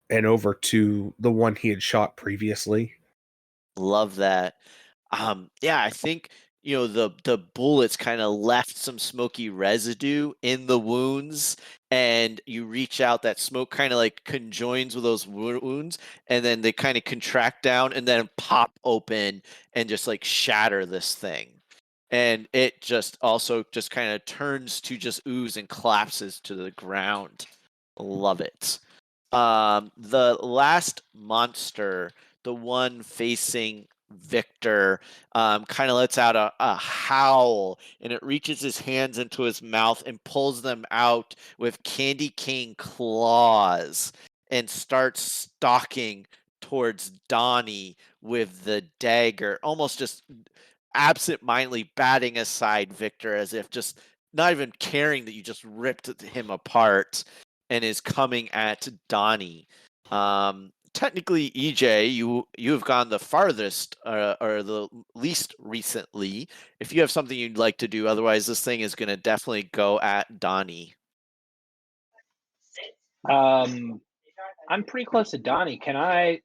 and over to the one he had shot previously.
Love that. Yeah, I think the bullets kind of left some smoky residue in the wounds, and you reach out, that smoke kind of like conjoins with those wounds, and then they kind of contract down and then pop open and just like shatter this thing. And it just also just kind of turns to just ooze and collapses to the ground. Love it. The last monster, the one facing Victor, kind of lets out a howl, and it reaches his hands into his mouth and pulls them out with candy cane claws and starts stalking towards Donnie with the dagger, almost just absent-mindedly batting aside Victor as if just not even caring that you just ripped him apart, and is coming at Donnie. Technically, EJ, you have gone the farthest or the least recently. If you have something you'd like to do, otherwise this thing is going to definitely go at Donnie.
I'm pretty close to Donnie. Can I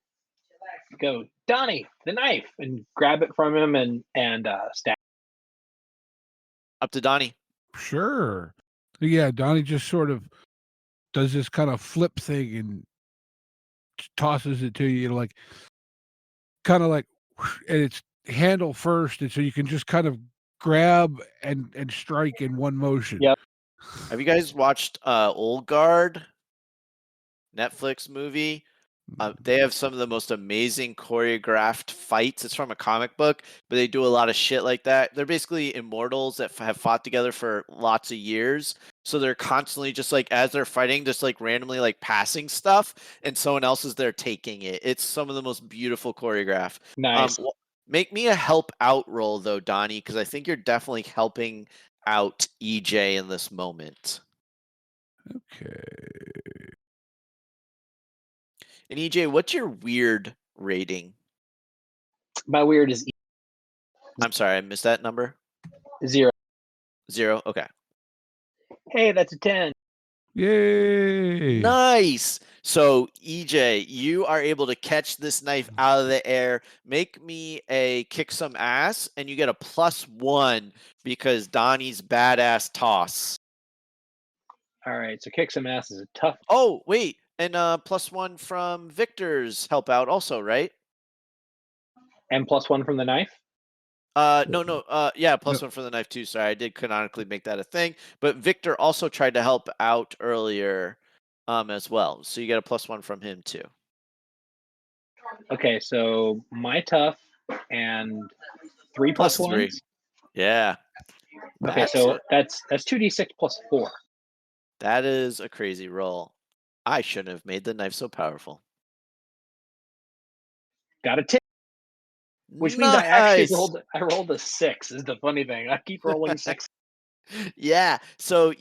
go, Donnie, the knife, and grab it from him and stab?
Up to Donnie.
Sure. Yeah, Donnie just sort of does this kind of flip thing and tosses it to you, like kind of like, and it's handle first, and so you can just kind of grab and strike in one motion.
Yep.
Have you guys watched Old Guard? Netflix movie? They have some of the most amazing choreographed fights. It's from a comic book, but they do a lot of shit like that. They're basically immortals that have fought together for lots of years. So they're constantly just like, as they're fighting, just like randomly like passing stuff, and someone else is there taking it. It's some of the most beautiful choreograph.
Nice.
Make me a help out roll though, Donnie, because I think you're definitely helping out EJ in this moment.
Okay.
And EJ, what's your weird rating?
My weird is
I'm sorry, I missed that number.
0.
0? Okay.
Hey, that's a 10.
Yay!
Nice. So, EJ, you are able to catch this knife out of the air. Make me a kick some ass, and you get a +1 because Donnie's badass toss.
All right, so kick some ass is a tough.
Oh, wait. And +1 from Victor's help out also, right?
And +1 from the knife.
No. Yeah, +1 for the knife too. Sorry, I did canonically make that a thing. But Victor also tried to help out earlier, as well. So you get a +1 from him too.
Okay, so my tough and 3
+3.
+1s.
Yeah.
Okay, so
That's
that's 2d6 plus 4.
that is a crazy roll. I shouldn't have made the knife so powerful.
Got a 10, which means I
Nice.
rolled a 6. Is the funny thing. I keep rolling 6.
Yeah. So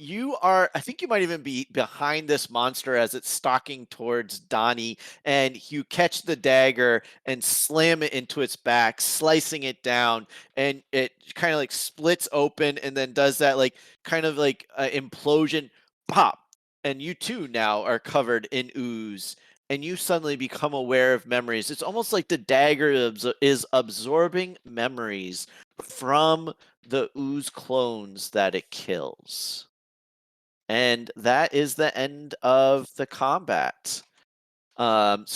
I think you might even be behind this monster as it's stalking towards Donnie, and you catch the dagger and slam it into its back, slicing it down, and it kind of like splits open and then does that like kind of like implosion pop. And you too now are covered in ooze. And you suddenly become aware of memories. It's almost like the dagger is absorbing memories from the ooze clones that it kills. And that is the end of the combat. You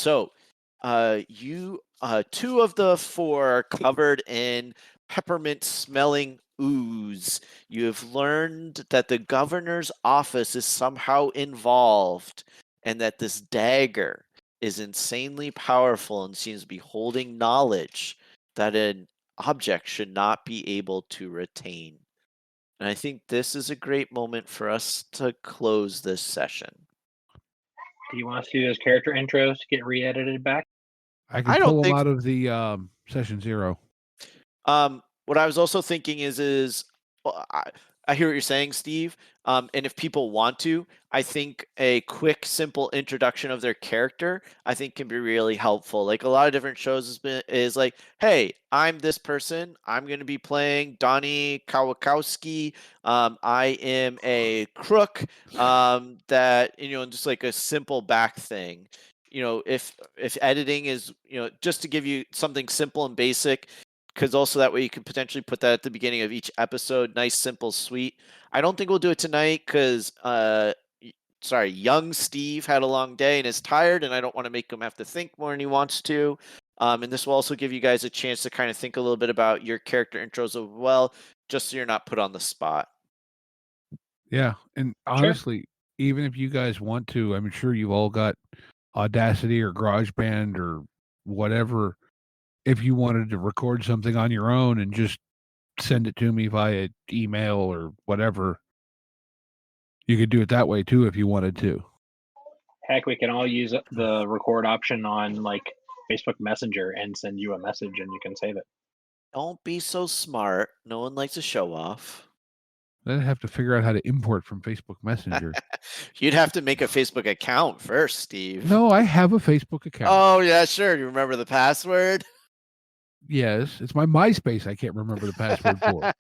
2 of the 4 are covered in peppermint smelling ooze. You have learned that the governor's office is somehow involved and that this dagger is insanely powerful and seems to be holding knowledge that an object should not be able to retain. And I think this is a great moment for us to close this session.
Do you want us to do those character intros to get re-edited back?
I
I
can
don't
pull them
think
out of the session 0.
What I was also thinking is well, I hear what you're saying, Steve. And if people want to, I think a quick, simple introduction of their character, I think, can be really helpful. Like a lot of different shows is like, hey, I'm this person. I'm going to be playing Donnie Kawakowski. I am a crook. That just like a simple back thing. If editing is just to give you something simple and basic, because also that way you can potentially put that at the beginning of each episode. Nice, simple, sweet. I don't think we'll do it tonight because, young Steve had a long day and is tired, and I don't want to make him have to think more than he wants to. And this will also give you guys a chance to kind of think a little bit about your character intros as well, just so you're not put on the spot.
Yeah, and honestly, even if you guys want to, I'm sure you've all got Audacity or GarageBand or whatever. If you wanted to record something on your own and just send it to me via email or whatever, you could do it that way too if you wanted to.
Heck, we can all use the record option on like Facebook Messenger and send you a message and you can save it.
Don't be so smart. No one likes to show off.
Then I'd have to figure out how to import from Facebook Messenger.
You'd have to make a Facebook account first, Steve.
No, I have a Facebook account.
Oh, yeah, sure. You remember the password?
Yes, it's my MySpace I can't remember the password for.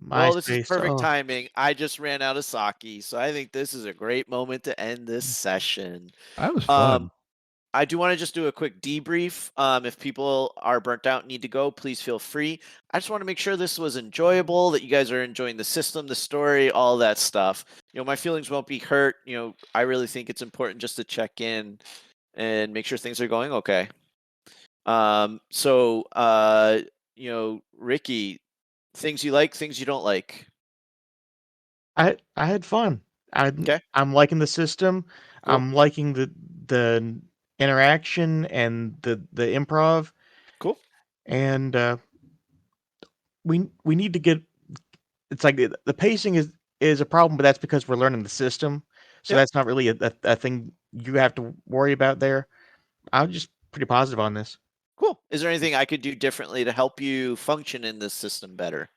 Well, this is
MySpace.
perfect
Oh,
timing. I just ran out of sake, so I think this is a great moment to end this session.
That was fun.
I do want to just do a quick debrief. If people are burnt out and need to go, please feel free. I just want to make sure this was enjoyable, that you guys are enjoying the system, the story, all that stuff. My feelings won't be hurt. I really think it's important just to check in and make sure things are going okay. Ricky, things you like, things you don't like.
I had fun.
Okay.
I'm liking the system.
Cool.
I'm liking the interaction and the improv.
Cool.
And we need to get. It's like the pacing is a problem, but that's because we're learning the system. So
Yep.
that's not really a thing you have to worry about there. I'm just pretty positive on this.
Cool. Is there anything I could do differently to help you function in this system better?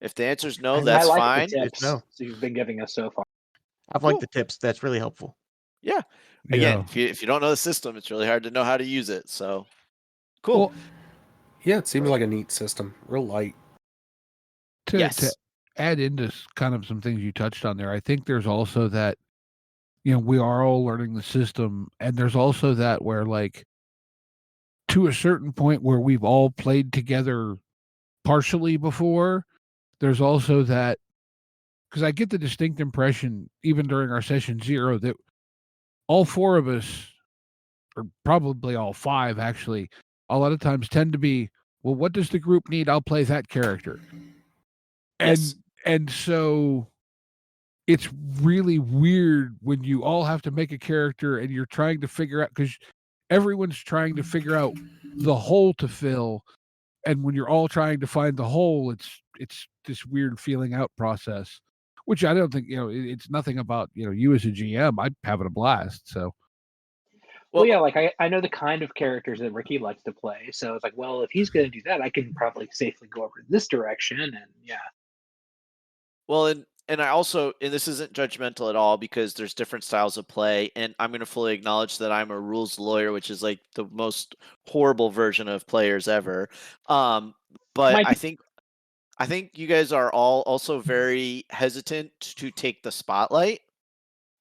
If the answer is no, that's
I like
fine.
the tips
no.
you've been giving us so far.
I've liked the tips. That's really helpful.
Yeah. Again,
Yeah.
if you don't know the system, it's really hard to know how to use it. So cool.
Well, yeah, it seems like a neat system. Real light.
To add into kind of some things you touched on there, I think there's also that, we are all learning the system, and there's also that where like to a certain point where we've all played together partially before, there's also that, because I get the distinct impression, even during our session 0, that all 4 of us, or probably all 5 actually, a lot of times tend to be, well, what does the group need? I'll play that character.
Yes.
And so it's really weird when you all have to make a character and you're trying to figure out, because everyone's trying to figure out the hole to fill, and when you're all trying to find the hole, it's this weird feeling out process, which I don't think, it's nothing about, you as a GM. I'm having a blast. So
Well, yeah, like I know the kind of characters that Ricky likes to play, so it's like, well, if he's going to do that, I can probably safely go over this direction, and yeah.
Well, and I also, and this isn't judgmental at all because there's different styles of play, and I'm going to fully acknowledge that I'm a rules lawyer, which is like the most horrible version of players ever. But
Might
I think you guys are all also very hesitant to take the spotlight.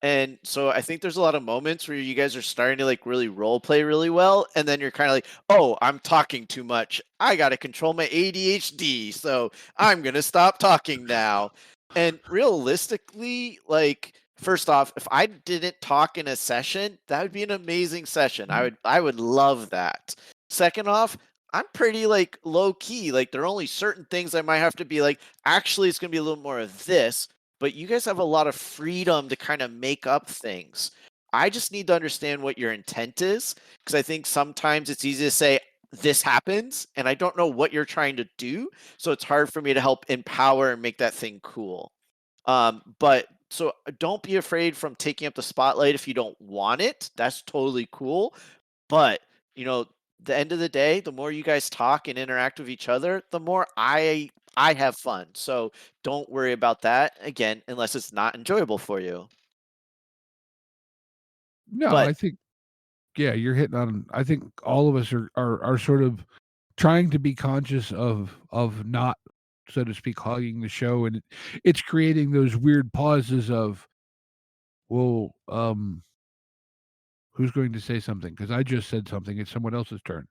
And so I think there's a lot of moments where you guys are starting to like really role play really well, and then you're kind of like, "Oh, I'm talking too much. I got to control my ADHD, so I'm going to stop talking now." And realistically, like first off, if I didn't talk in a session, that would be an amazing session. I would love that. Second off, I'm pretty like low key. Like there are only certain things I might have to be like, actually it's going to be a little more of this, but you guys have a lot of freedom to kind of make up things. I just need to understand what your intent is, because I think sometimes it's easy to say this happens and I don't know what you're trying to do, so it's hard for me to help empower and make that thing cool. But so don't be afraid from taking up the spotlight if you don't want it. That's totally cool. But you know, the end of the day, the more you guys talk and interact with each other, the more I have fun. So don't worry about that again, unless it's not enjoyable for you.
no,
But
I think, yeah, you're hitting on. I think all of us are sort of trying to be conscious of not, so to speak, hogging the show, and it's creating those weird pauses of, well, who's going to say something? Because I just said something. It's someone else's turn.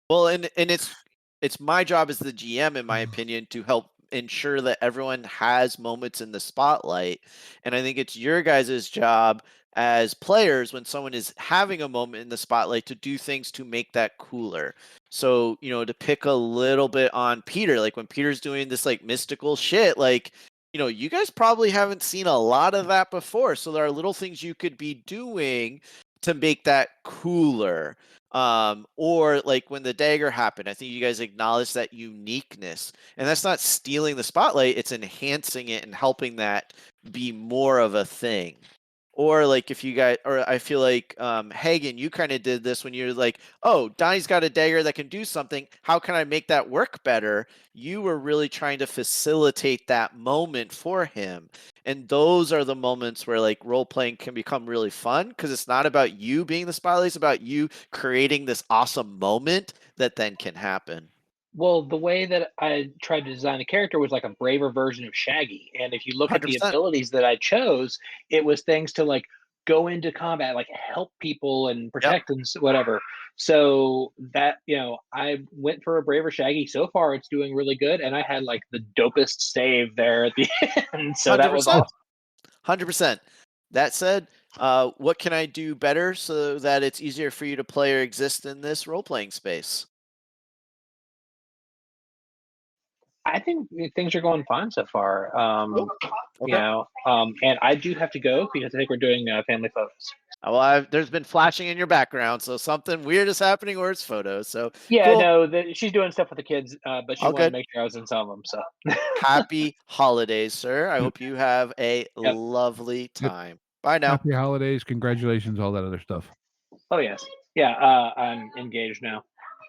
well, and it's my job as the GM, in my opinion, to help ensure that everyone has moments in the spotlight. And I think it's your guys' job as players when someone is having a moment in the spotlight to do things to make that cooler. So, you know, to pick a little bit on Peter, like when Peter's doing this like mystical shit, like, you know, you guys probably haven't seen a lot of that before. So there are little things you could be doing to make that cooler. Or like when the dagger happened, I think you guys acknowledged that uniqueness, and that's not stealing the spotlight, it's enhancing it and helping that be more of a thing. Or like if you guys, or I feel like Hagen, you kind of did this when you're like, oh, Donnie's got a dagger that can do something, how can I make that work better? You were really trying to facilitate that moment for him. And those are the moments where like role playing can become really fun, because it's not about you being the spotlight, it's about you creating this awesome moment that then can happen.
Well, the way that I tried to design the character was like a braver version of Shaggy. And if you look at the
100%.
abilities that I chose, it was things to like go into combat, like help people and
Yep.
protect and whatever. So that, I went for a braver Shaggy. So far, it's doing really good. And I had like the dopest save there at the end. So that was
100%.
awesome.
100%. That said, what can I do better so that it's easier for you to play or exist in this role playing space?
I think things are going fine so far.
Cool. Okay.
And I do have to go because I think we're doing family photos.
Well, there's been flashing in your background, so something weird is happening, or it's photos. So
Yeah,
cool.
no, she's doing stuff with the kids, but she
All
wanted to
good.
make sure I was in some of them. So,
Happy holidays, sir. I
Yep.
hope you have a
Yep.
lovely
Yep.
time. Bye now.
Happy holidays, congratulations, all that other stuff.
Oh yes, yeah. I'm engaged now,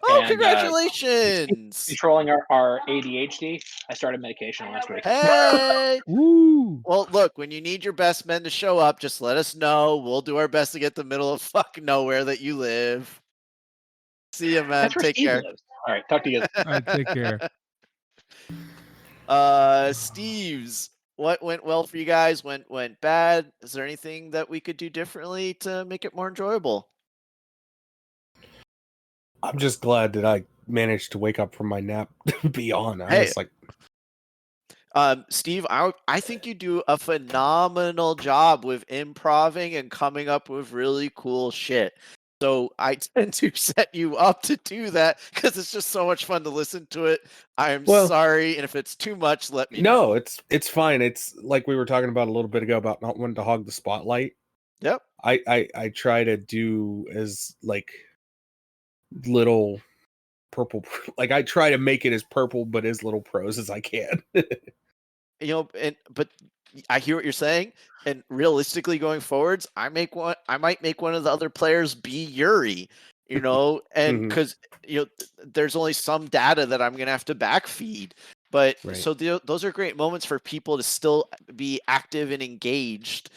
Oh,
and
congratulations.
controlling our ADHD. I started medication last week.
Hey.
Woo!
Well, look, when you need your best men to show up, just let us know. We'll do our best to get the middle of fucking nowhere that you live. See ya, man.
That's where
Take
Steve
care.
lives. All right, talk to you guys.
All right, take care.
Steve's, what went well for you guys? Went bad? Is there anything that we could do differently to make it more enjoyable?
I'm just glad that I managed to wake up from my nap to be on. I
Hey.
was like,
Steve, I think you do a phenomenal job with improving and coming up with really cool shit. So I tend to set you up to do that because it's just so much fun to listen to it. I'm
Well-
sorry, and if it's too much, let me know.
no, it's fine. It's like we were talking about a little bit ago about not wanting to hog the spotlight.
Yep.
I try to do as like little purple, like I try to make it as purple but as little prose as I can.
You know, but I hear what you're saying, and realistically going forwards, I might make one of the other players be Yuri, you know, and
Mhm.
because there's only some data that I'm gonna have to backfeed, but
Right.
so those are great moments for people to still be active and engaged,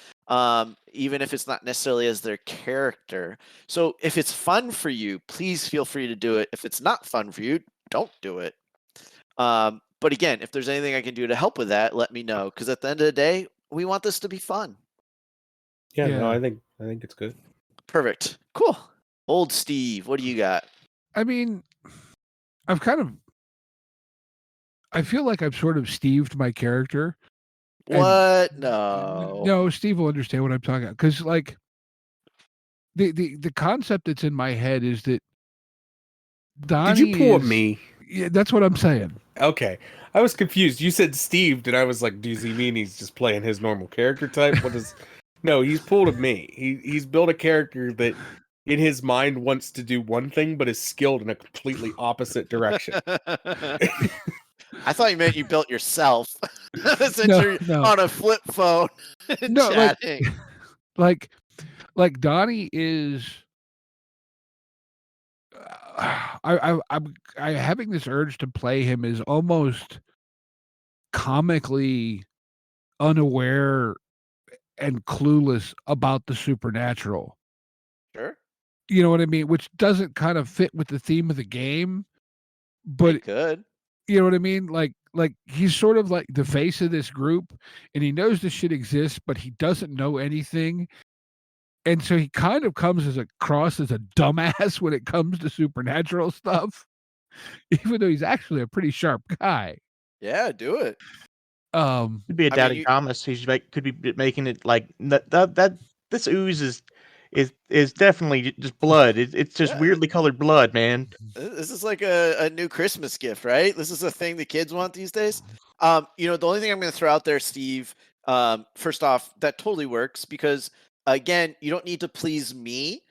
even if it's not necessarily as their character. So if it's fun for you, please feel free to do it. If it's not fun for you, don't do it. But again, if there's anything I can do to help with that, let me know. Because at the end of the day, we want this to be fun.
Yeah, no,
Yeah.
I think it's good.
Perfect. Cool. Old Steve, what do you got?
I mean, I feel like I've sort of Steved my character.
What? No.
No, Steve will understand what I'm talking about. Because like the concept that's in my head is that Donnie
Did you pull
is,
me?
Yeah, that's what I'm saying.
Okay. I was confused. You said Steve, and I was like, does he mean he's just playing his normal character type? What is No, he's pulled a me. He's built a character that in his mind wants to do one thing but is skilled in a completely opposite direction.
I thought you meant you built yourself. Since
No,
you're
no.
on a flip phone and
No,
chatting.
like Donnie is I'm having this urge to play him as almost comically unaware and clueless about the supernatural.
Sure.
You know what I mean? Which doesn't kind of fit with the theme of the game, but
It could.
you know what I mean? Like he's sort of like the face of this group, and he knows this shit exists, but he doesn't know anything. And so he kind of comes across as a dumbass when it comes to supernatural stuff, even though he's actually a pretty sharp guy.
Yeah, do it.
Could be a
I mean,
doubting Thomas. Could be making it like that this ooze is definitely just blood. It's just
Yeah.
weirdly colored blood, man.
This is like a new Christmas gift, right? This is a thing the kids want these days. The only thing I'm going to throw out there, Steve, first off, that totally works because, again, you don't need to please me.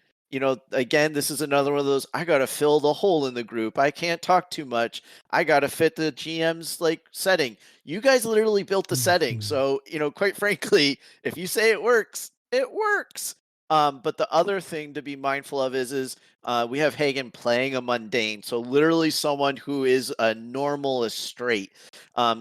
Again, this is another one of those, I got to fill the hole in the group. I can't talk too much. I got to fit the GM's setting. You guys literally built the setting. So, quite frankly, if you say it works, it works. But the other thing to be mindful of is we have Hagen playing a mundane, so literally someone who is a normal as straight.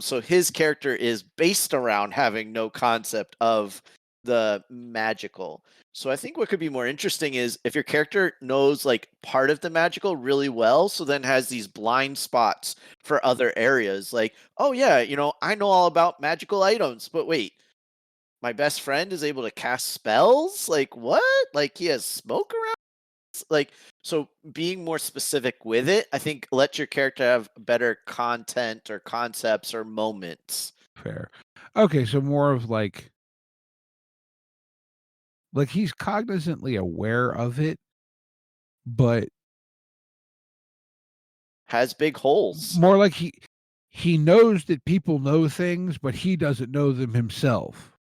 So his character is based around having no concept of the magical. So I think what could be more interesting is if your character knows part of the magical really well, so then has these blind spots for other areas. Like, oh yeah, I know all about magical items, but wait, my best friend is able to cast spells? Like what? Like he has smoke around? So being more specific with it, I think let your character have better content or concepts or moments.
Fair. Okay, so more of like he's cognizantly aware of it, but
Has big holes.
more like he knows that people know things, but he doesn't know them himself.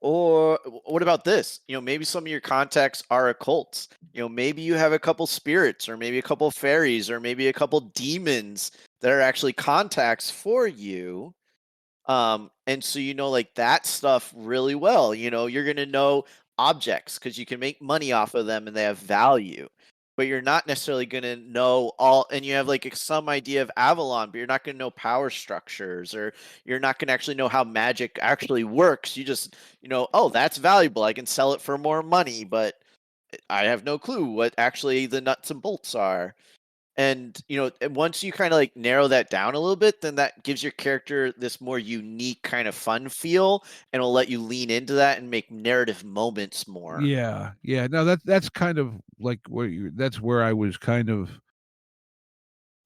Or what about this? Maybe some of your contacts are occults. Maybe you have a couple spirits, or maybe a couple fairies, or maybe a couple demons that are actually contacts for you. And so that stuff really well. You're gonna know objects because you can make money off of them and they have value. But you're not necessarily gonna know all, and you have some idea of Avalon, but you're not gonna know power structures, or you're not gonna actually know how magic actually works. You just, oh, that's valuable. I can sell it for more money, but I have no clue what actually the nuts and bolts are. And once you kind of narrow that down a little bit, then that gives your character this more unique kind of fun feel, and will let you lean into that and make narrative moments more.
Yeah. No, that's kind of like that's where I was kind of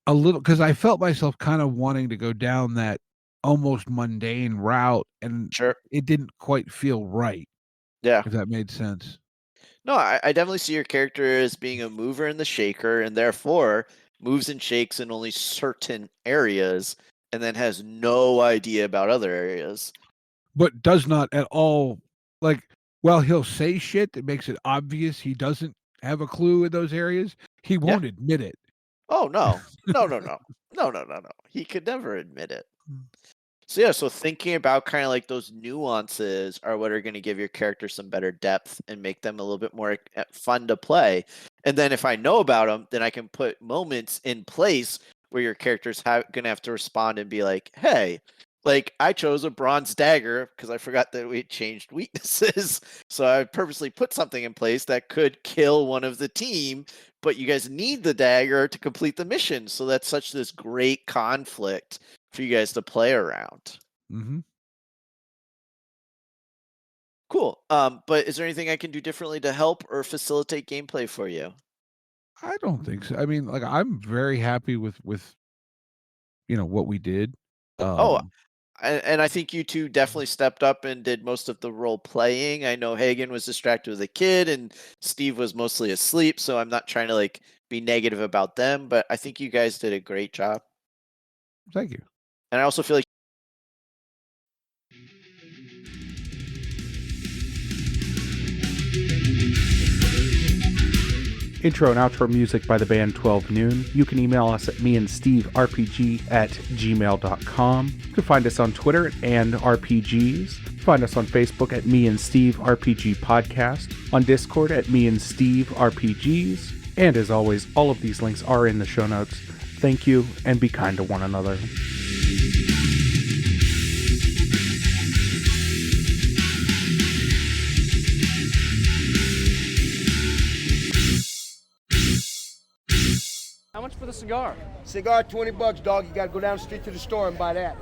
a little, because I felt myself kind of wanting to go down that almost mundane route, and
Sure.
it didn't quite feel right,
Yeah.
if that made sense.
No, I definitely see your character as being a mover and the shaker, and therefore moves and shakes in only certain areas, and then has no idea about other areas.
But does not at all, like, well, he'll say shit that makes it obvious he doesn't have a clue in those areas. He
Yeah.
won't admit it.
Oh no, no. He could never admit it. So yeah, so thinking about kind of like those nuances are what are going to give your character some better depth and make them a little bit more fun to play. And then if I know about them, then I can put moments in place where your character's going to have to respond and be like, "Hey, like I chose a bronze dagger because I forgot that we had changed weaknesses. So I purposely put something in place that could kill one of the team, but you guys need the dagger to complete the mission. So that's such this great conflict for you guys to play around."
Mm-hmm.
Cool. But is there anything I can do differently to help or facilitate gameplay for you?
I don't think so. I mean, like, I'm very happy with what we did.
Oh,
Um,
and I think you two definitely stepped up and did most of the role playing. I know Hagen was distracted with a kid and Steve was mostly asleep, so I'm not trying to like be negative about them, but I think you guys did a great job.
Thank you.
And I also feel like
Intro and outro music by the band 12 Noon. You can email us at meandsteverpg@gmail.com. You can find us on Twitter and RPGs. Find us on Facebook at Me and Steve RPG Podcast. On Discord at Me and Steve RPGs. And as always, all of these links are in the show notes. Thank you, and be kind to one another.
How much for the cigar?
Cigar, $20, dog. You gotta go down the street to the store and buy that.